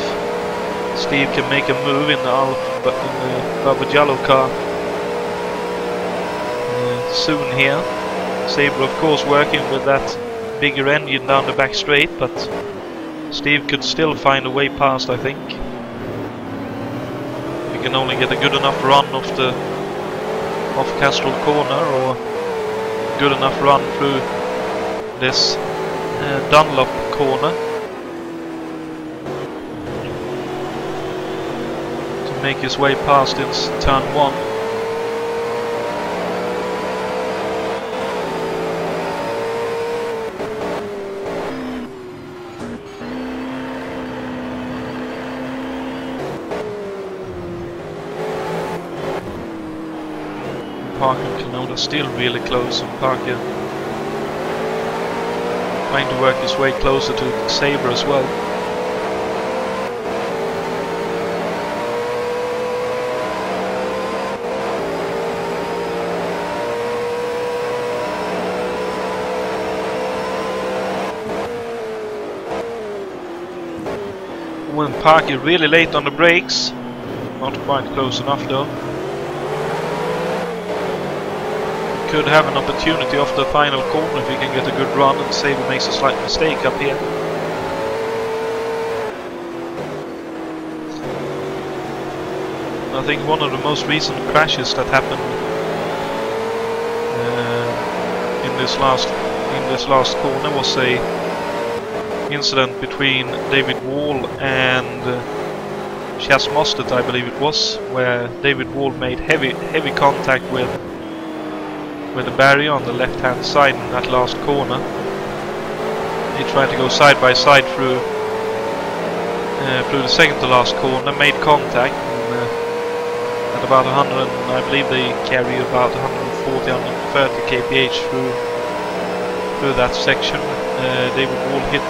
Steve can make a move in the Barbagiallo car soon here. Sabre, of course, working with that bigger engine down the back straight, but Steve could still find a way past, I think. You can only get a good enough run off Castrol corner, or good enough run through this Dunlop corner to make his way past in turn 1. Parker and Kanoda still really close, and Parker trying to work his way closer to Sabre as well. When Parker really late on the brakes, not quite close enough though. Could have an opportunity off the final corner if he can get a good run, and Sabre makes a slight mistake up here. I think one of the most recent crashes that happened in this last corner was a incident between David Wall and Chas Mostert, I believe it was, where David Wall made heavy contact with the barrier on the left hand side in that last corner. He tried to go side by side through the second to last corner, made contact, and at about 100, I believe they carry about 140, 130 kph through that section. David Wall hit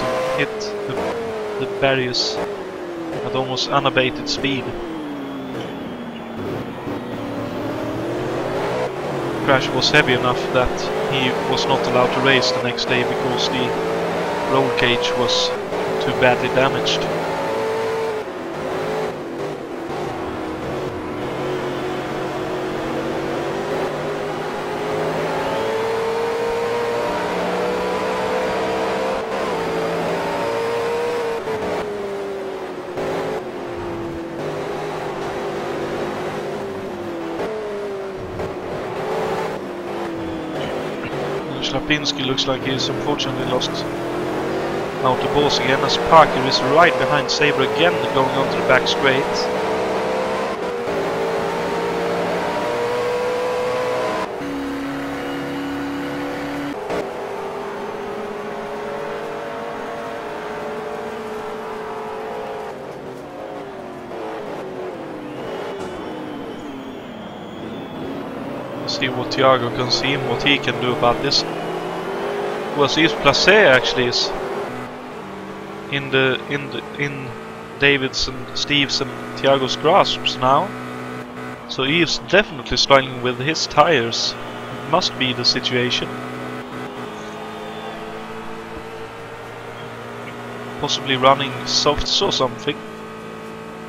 the barriers at almost unabated speed. The crash was heavy enough that he was not allowed to race the next day because the roll cage was too badly damaged. Slapinski looks like he's unfortunately lost out the balls again, as Parker is right behind Sabre again, going onto the back straight. See what Thiago can see and what he can do about this. Well, Steve's placé actually is in David's and Steve's and Thiago's grasps now. So he is definitely struggling with his tires. It must be the situation. Possibly running softs or something,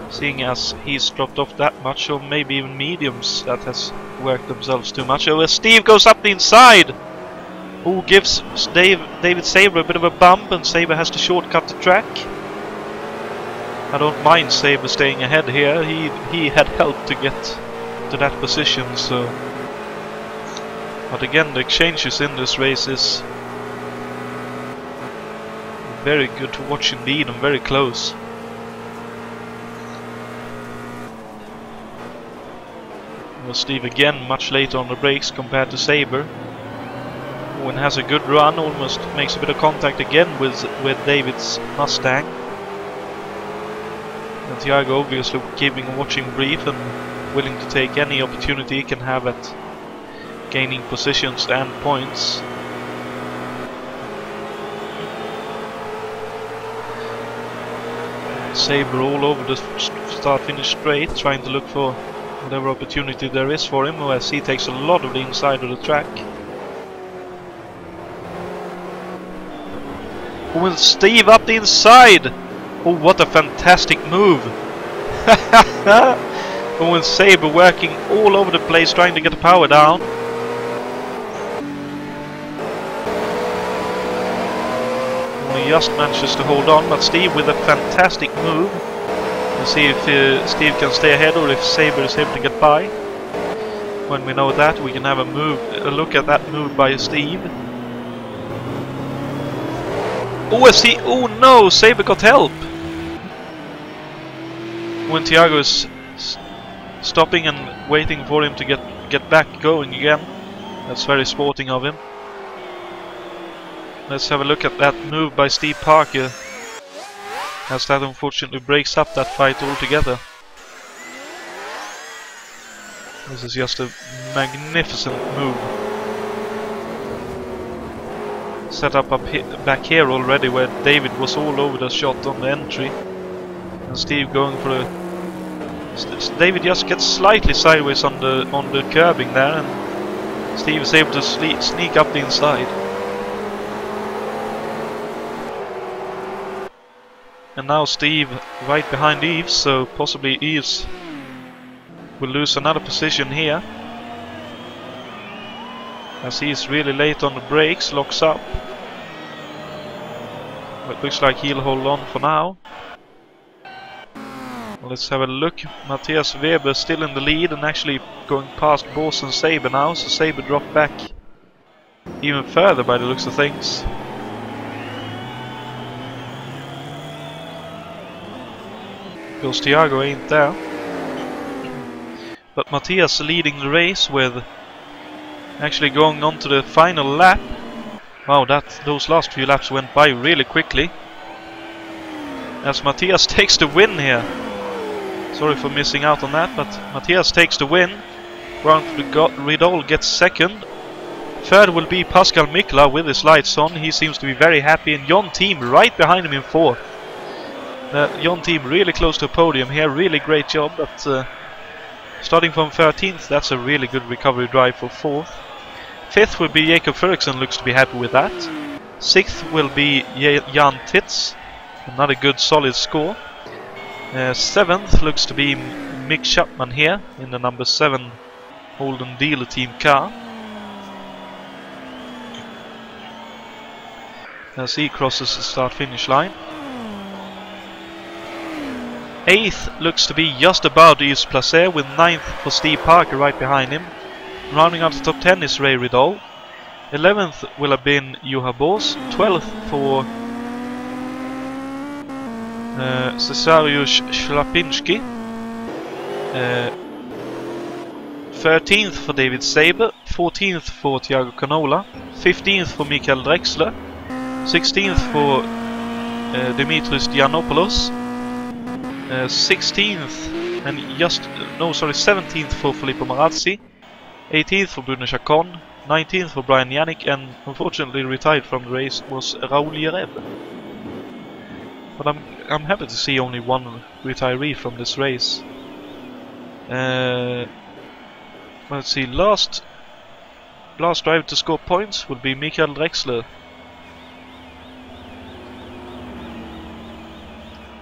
seeing as he's dropped off that much, or maybe even mediums that has worked themselves too much. Oh, Steve goes up the inside! who gives David Sabre a bit of a bump, and Sabre has to shortcut the track. I don't mind Sabre staying ahead here. He had helped to get to that position, so. But again, the exchanges in this race is very good to watch indeed, and very close. Well, Steve again much later on the brakes compared to Sabre. Owen has a good run, almost makes a bit of contact again with David's Mustang. And Thiago obviously keeping a watching brief and willing to take any opportunity he can have at gaining positions and points. Sabre all over the start-finish straight, trying to look for whatever opportunity there is for him, as he takes a lot of the inside of the track. With Steve up the inside! Oh, what a fantastic move! And with Sabre working all over the place, trying to get the power down. He just manages to hold on, but Steve with a fantastic move. We'll see if Steve can stay ahead or if Sabre is able to get by. When we know that, we can have a look at that move by Steve. Oh no, Sabre got help! When Thiago is stopping and waiting for him to get back going again. That's very sporting of him. Let's have a look at that move by Steve Parker, as that unfortunately breaks up that fight altogether. This is just a magnificent move. Set up back here already, where David was all over the shot on the entry, and Steve going for a. David just gets slightly sideways on the curbing there, and Steve is able to sneak up the inside. And now Steve right behind Yves, so possibly Yves will lose another position here, as he is really late on the brakes, locks up. But looks like he'll hold on for now. Well, let's have a look. Matthias Weber still in the lead and actually going past Bors and Sabre now, so Sabre dropped back even further by the looks of things. Because Thiago ain't there. But Matthias leading the race with actually going on to the final lap. Wow, those last few laps went by really quickly. As Matthias takes the win here. Sorry for missing out on that, but Matthias takes the win. Grant Ridol gets second. Third will be Pascal Mikla with his lights on. He seems to be very happy, and Jon Team right behind him in fourth. Jon Team really close to a podium here, really great job, but starting from 13th, that's a really good recovery drive for fourth. Fifth will be Jakob Ferguson, looks to be happy with that. Sixth will be Jan Titz, another good solid score. Seventh looks to be Mick Chapman here in the number 7 Holden Dealer Team car, as he crosses the start-finish line. 8th looks to be just about Yves Placer, with 9th for Steve Parker right behind him. Rounding out the top 10 is Ray Ridol. 11th will have been Juha Bors. 12th for Cesariusz Szlapinski. 13th for David Sabre. 14th for Thiago Canola. 15th for Mikael Drexler. 16th for Dimitris Giannopoulos. 16th and 17th for Filippo Marazzi. 18th for Bruno Chacon. 19th for Brian Yannick, and unfortunately retired from the race was Raoul Jereb. But I'm happy to see only one retiree from this race. Let's see, last driver to score points will be Mikael Drexler.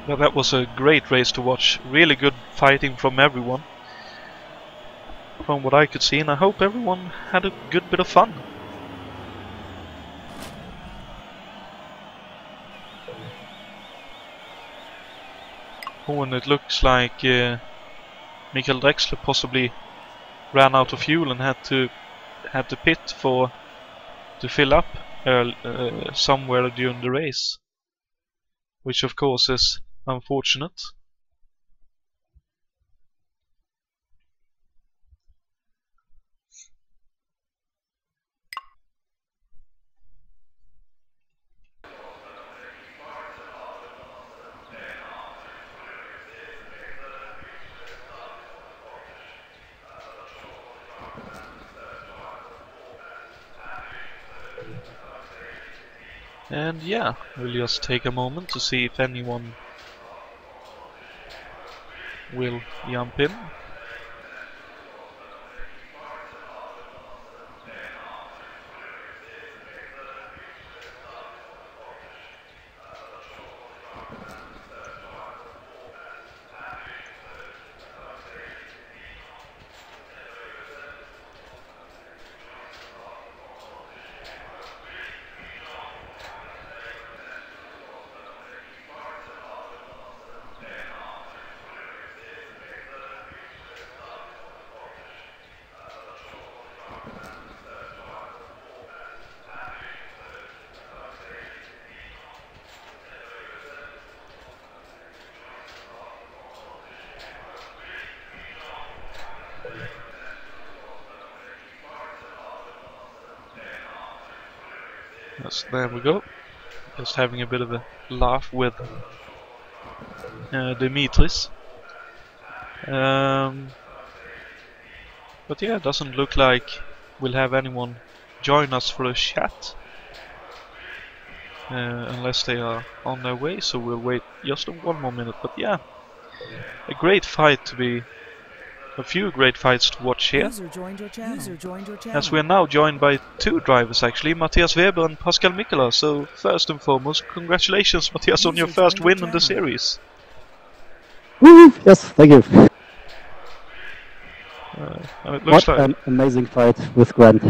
But that was a great race to watch. Really good fighting from everyone, from what I could see, and I hope everyone had a good bit of fun. Oh, and it looks like Michael Drexler possibly ran out of fuel and had to pit to fill up somewhere during the race, which of course is unfortunate. And yeah, we'll just take a moment to see if anyone will jump in. Yes, there we go. Just having a bit of a laugh with Dimitris. But yeah, it doesn't look like we'll have anyone join us for a chat. Unless they are on their way, so we'll wait just one more minute. But yeah, a great fight to be... A few great fights to watch here. User joined your channel. As we are now joined by two drivers actually, Matthias Weber and Pascal Mikkola. So first and foremost, congratulations Matthias on your first win in the series. Woo! Yes, thank you. It looks What like an amazing fight with Grant.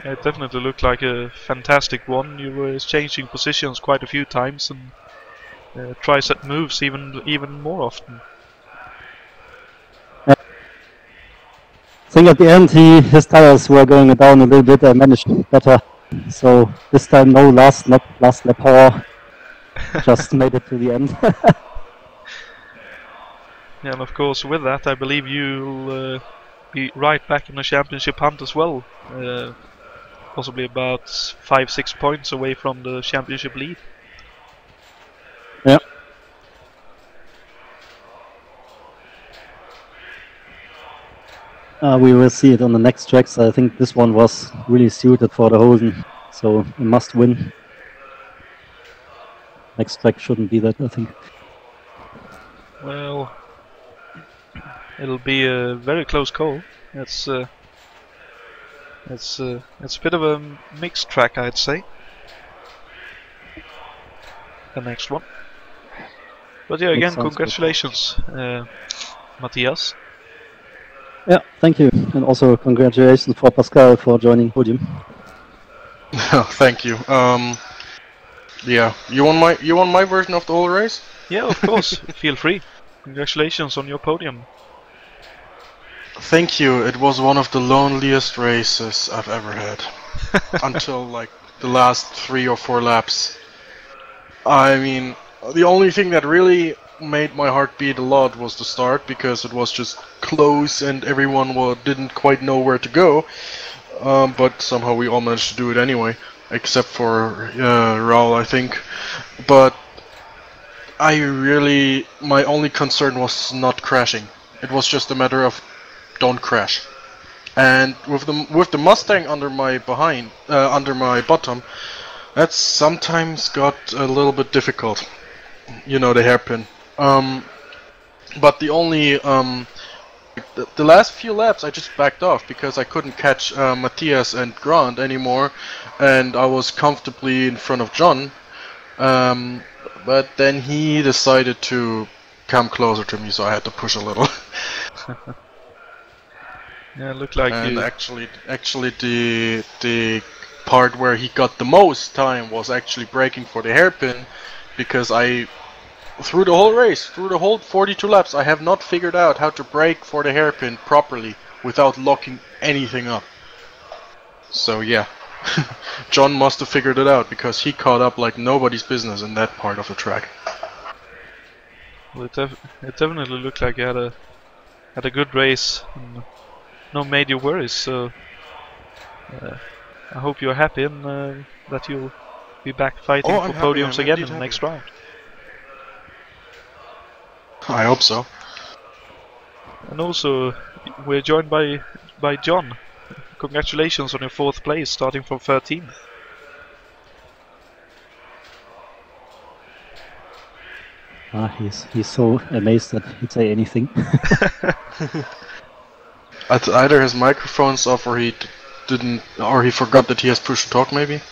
it definitely looked like a fantastic one. You were changing positions quite a few times and tri-set moves even more often. I think at the end his tires were going down a little bit. I managed better. So this time no last lap power. Just made it to the end. Yeah, and of course with that I believe you'll be right back in the championship hunt as well. Possibly about 5-6 points away from the championship lead. Yeah. We will see it on the next tracks. I think this one was really suited for the Hosen, so a must win. Next track shouldn't be that, I think. Well, it'll be a very close call. It's a bit of a mixed track, I'd say. The next one. But yeah, again, congratulations, Matthias. Yeah, thank you, and also congratulations for Pascal for joining podium. Thank you. Yeah, you want my version of the whole race? Yeah, of course. Feel free. Congratulations on your podium. Thank you. It was one of the loneliest races I've ever had until like the last 3 or 4 laps. I mean, the only thing that really made my heart beat a lot was the start, because it was just close and everyone didn't quite know where to go, but somehow we all managed to do it anyway, except for Raul, I think. But my only concern was not crashing. It was just a matter of don't crash. And with the Mustang under my bottom, that's sometimes got a little bit difficult. You know, the hairpin. But the only the last few laps I just backed off because I couldn't catch Matthias and Grant anymore, and I was comfortably in front of John. But then he decided to come closer to me, so I had to push a little. Yeah, it looked like and you... actually the part where he got the most time was actually braking for the hairpin, because I Through the whole race, through the whole 42 laps, I have not figured out how to brake for the hairpin properly without locking anything up. So yeah, John must have figured it out because he caught up like nobody's business in that part of the track. Well, it definitely looked like you had a good race, and no major worries. So I hope you're happy and that you'll be back fighting for podiums again in the next round. I hope so. And also, we're joined by John. Congratulations on your 4th place, starting from 13th. He's so amazed that he'd say anything. Either his microphone's off, or he didn't, or he forgot that he has push to talk. Maybe.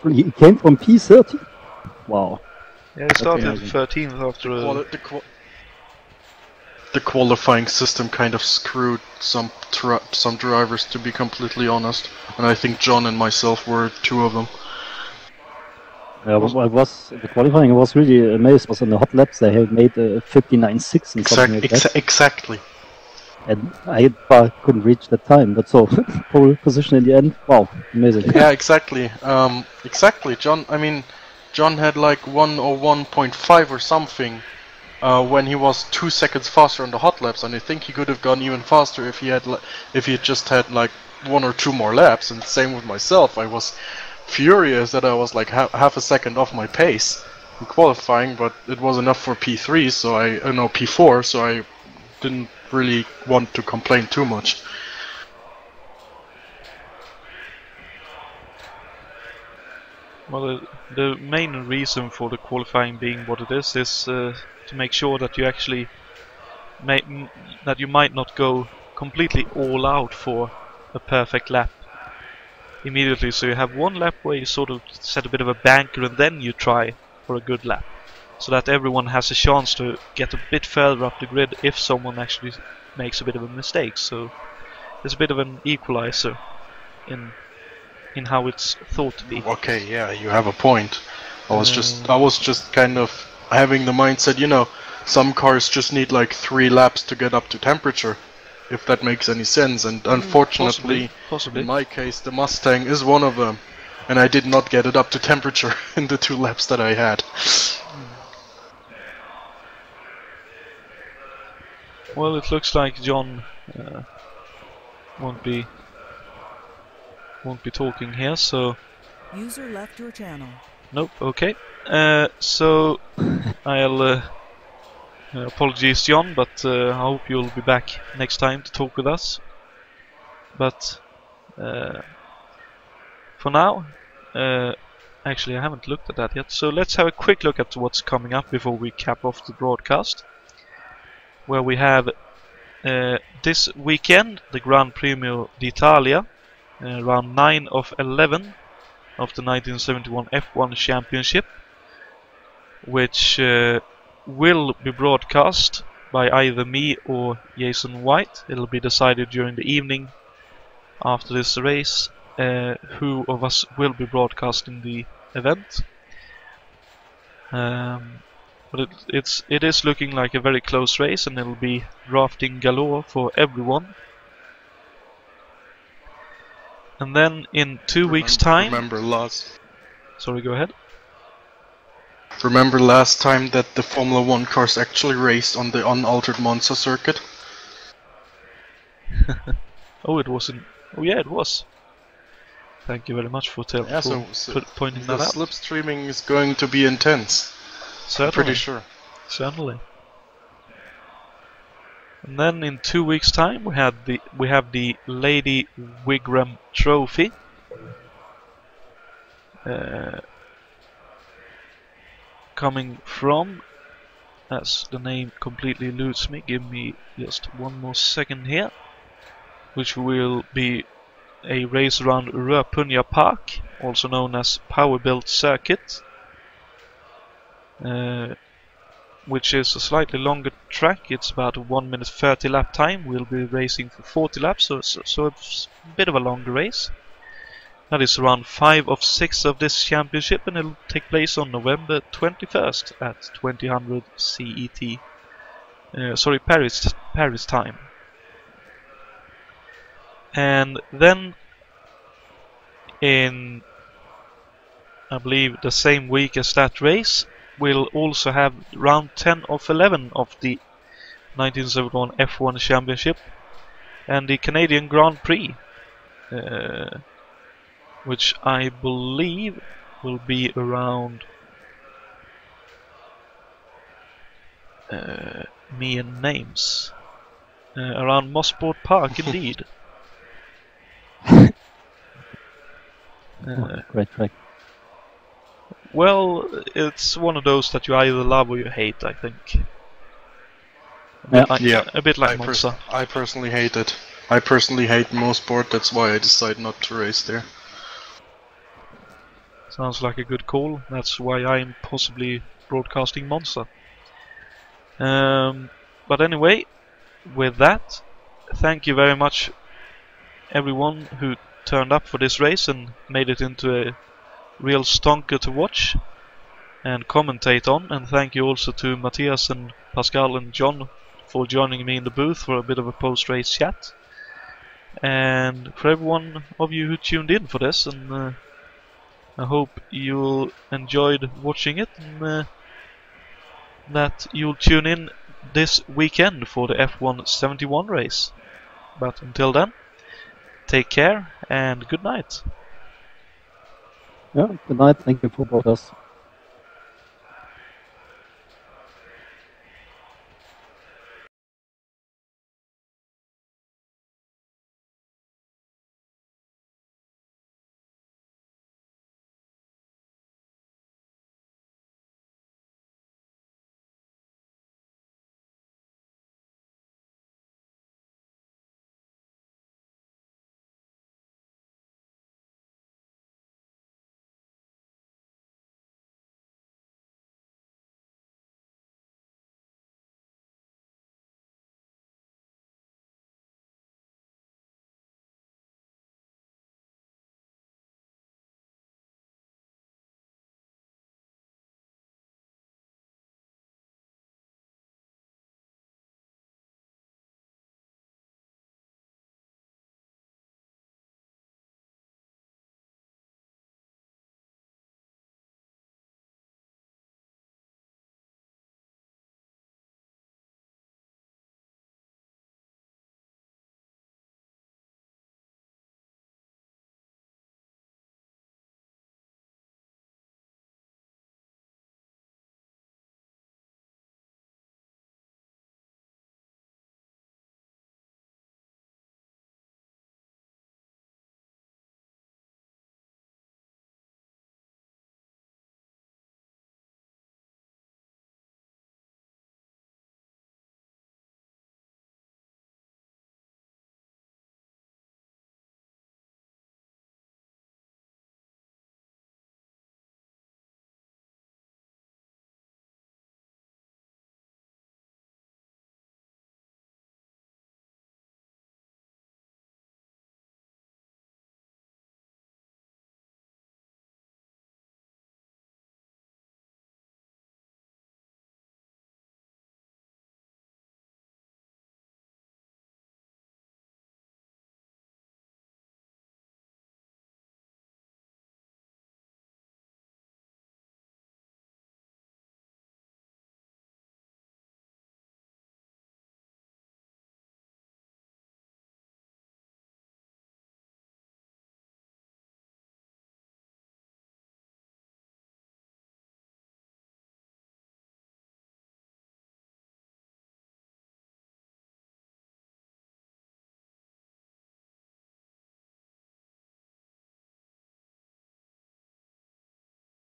He came from P30. Wow. Yeah, he started 13th after the qualifying system kind of screwed some drivers, to be completely honest, and I think John and myself were 2 of them. The qualifying. I was really amazed. Was on the hot laps they had made 59.6 and something like that. Exactly. And I couldn't reach that time, but so pole position in the end. Wow, amazing. Yeah, exactly. Exactly. John had like 101.5 or something. When he was 2 seconds faster on the hot laps, and I think he could have gone even faster if he had just had like 1 or 2 more laps. And same with myself, I was furious that I was like half a second off my pace in qualifying, but it was enough for P3, so P4, so I didn't really want to complain too much. Well, the main reason for the qualifying being what it is to make sure that you actually that you might not go completely all out for a perfect lap immediately. So you have one lap where you sort of set a bit of a banker and then you try for a good lap, so that everyone has a chance to get a bit further up the grid if someone actually makes a bit of a mistake. So there's a bit of an equalizer in how it's thought to be. Okay, yeah, you have a point. I was just kind of having the mindset, some cars just need like 3 laps to get up to temperature, if that makes any sense. And unfortunately, possibly. In my case, the Mustang is one of them, and I did not get it up to temperature in the 2 laps that I had. Well, it looks like John won't be talking here, so User left your channel. nope. Okay. So I'll apologies, John, but I hope you'll be back next time to talk with us. But for now, actually I haven't looked at that yet. So let's have a quick look at what's coming up before we cap off the broadcast, where we have this weekend the Gran Premio d'Italia, round 9 of 11 of the 1971 F1 Championship, which will be broadcast by either me or Jason White. It'll be decided during the evening after this race who of us will be broadcasting the event. But it is looking like a very close race, and it'll be drafting galore for everyone. And then in 2 weeks' time... Sorry, go ahead. Remember last time that the Formula 1 cars actually raced on the unaltered Monza circuit? Oh, it wasn't... Oh yeah, it was. Thank you very much for pointing that out. The slipstreaming is going to be intense. Certainly. I'm pretty sure. Certainly. And then in 2 weeks' time we have the Lady Wigram Trophy. Coming from, as the name completely eludes me, give me just one more second here, which will be a race around Röpunja Park, also known as Powerbuilt Circuit, which is a slightly longer track. It's about a 1 minute 30 lap time. We'll be racing for 40 laps, so it's a bit of a longer race. That is round 5 of 6 of this championship, and it'll take place on November 21st at 2000 CET. Sorry, Paris time. And then in, I believe, the same week as that race, we'll also have round 10 of 11 of the 1971 F1 Championship and the Canadian Grand Prix, which I believe will be around me and names. Around Mosport Park, indeed. Great track. Well, it's one of those that you either love or you hate, I think. Yeah. A bit like Monza. I personally hate it. I personally hate Mosport, that's why I decided not to race there. Sounds like a good call. That's why I'm possibly broadcasting Monza. But anyway, with that, thank you very much everyone who turned up for this race and made it into a real stonker to watch and commentate on. And thank you also to Matthias and Pascal and John for joining me in the booth for a bit of a post-race chat. And for everyone of you who tuned in for this, and I hope you enjoyed watching it, and that you'll tune in this weekend for the F1 71 race. But until then, take care and good night. Yeah, good night. Thank you for broadcast.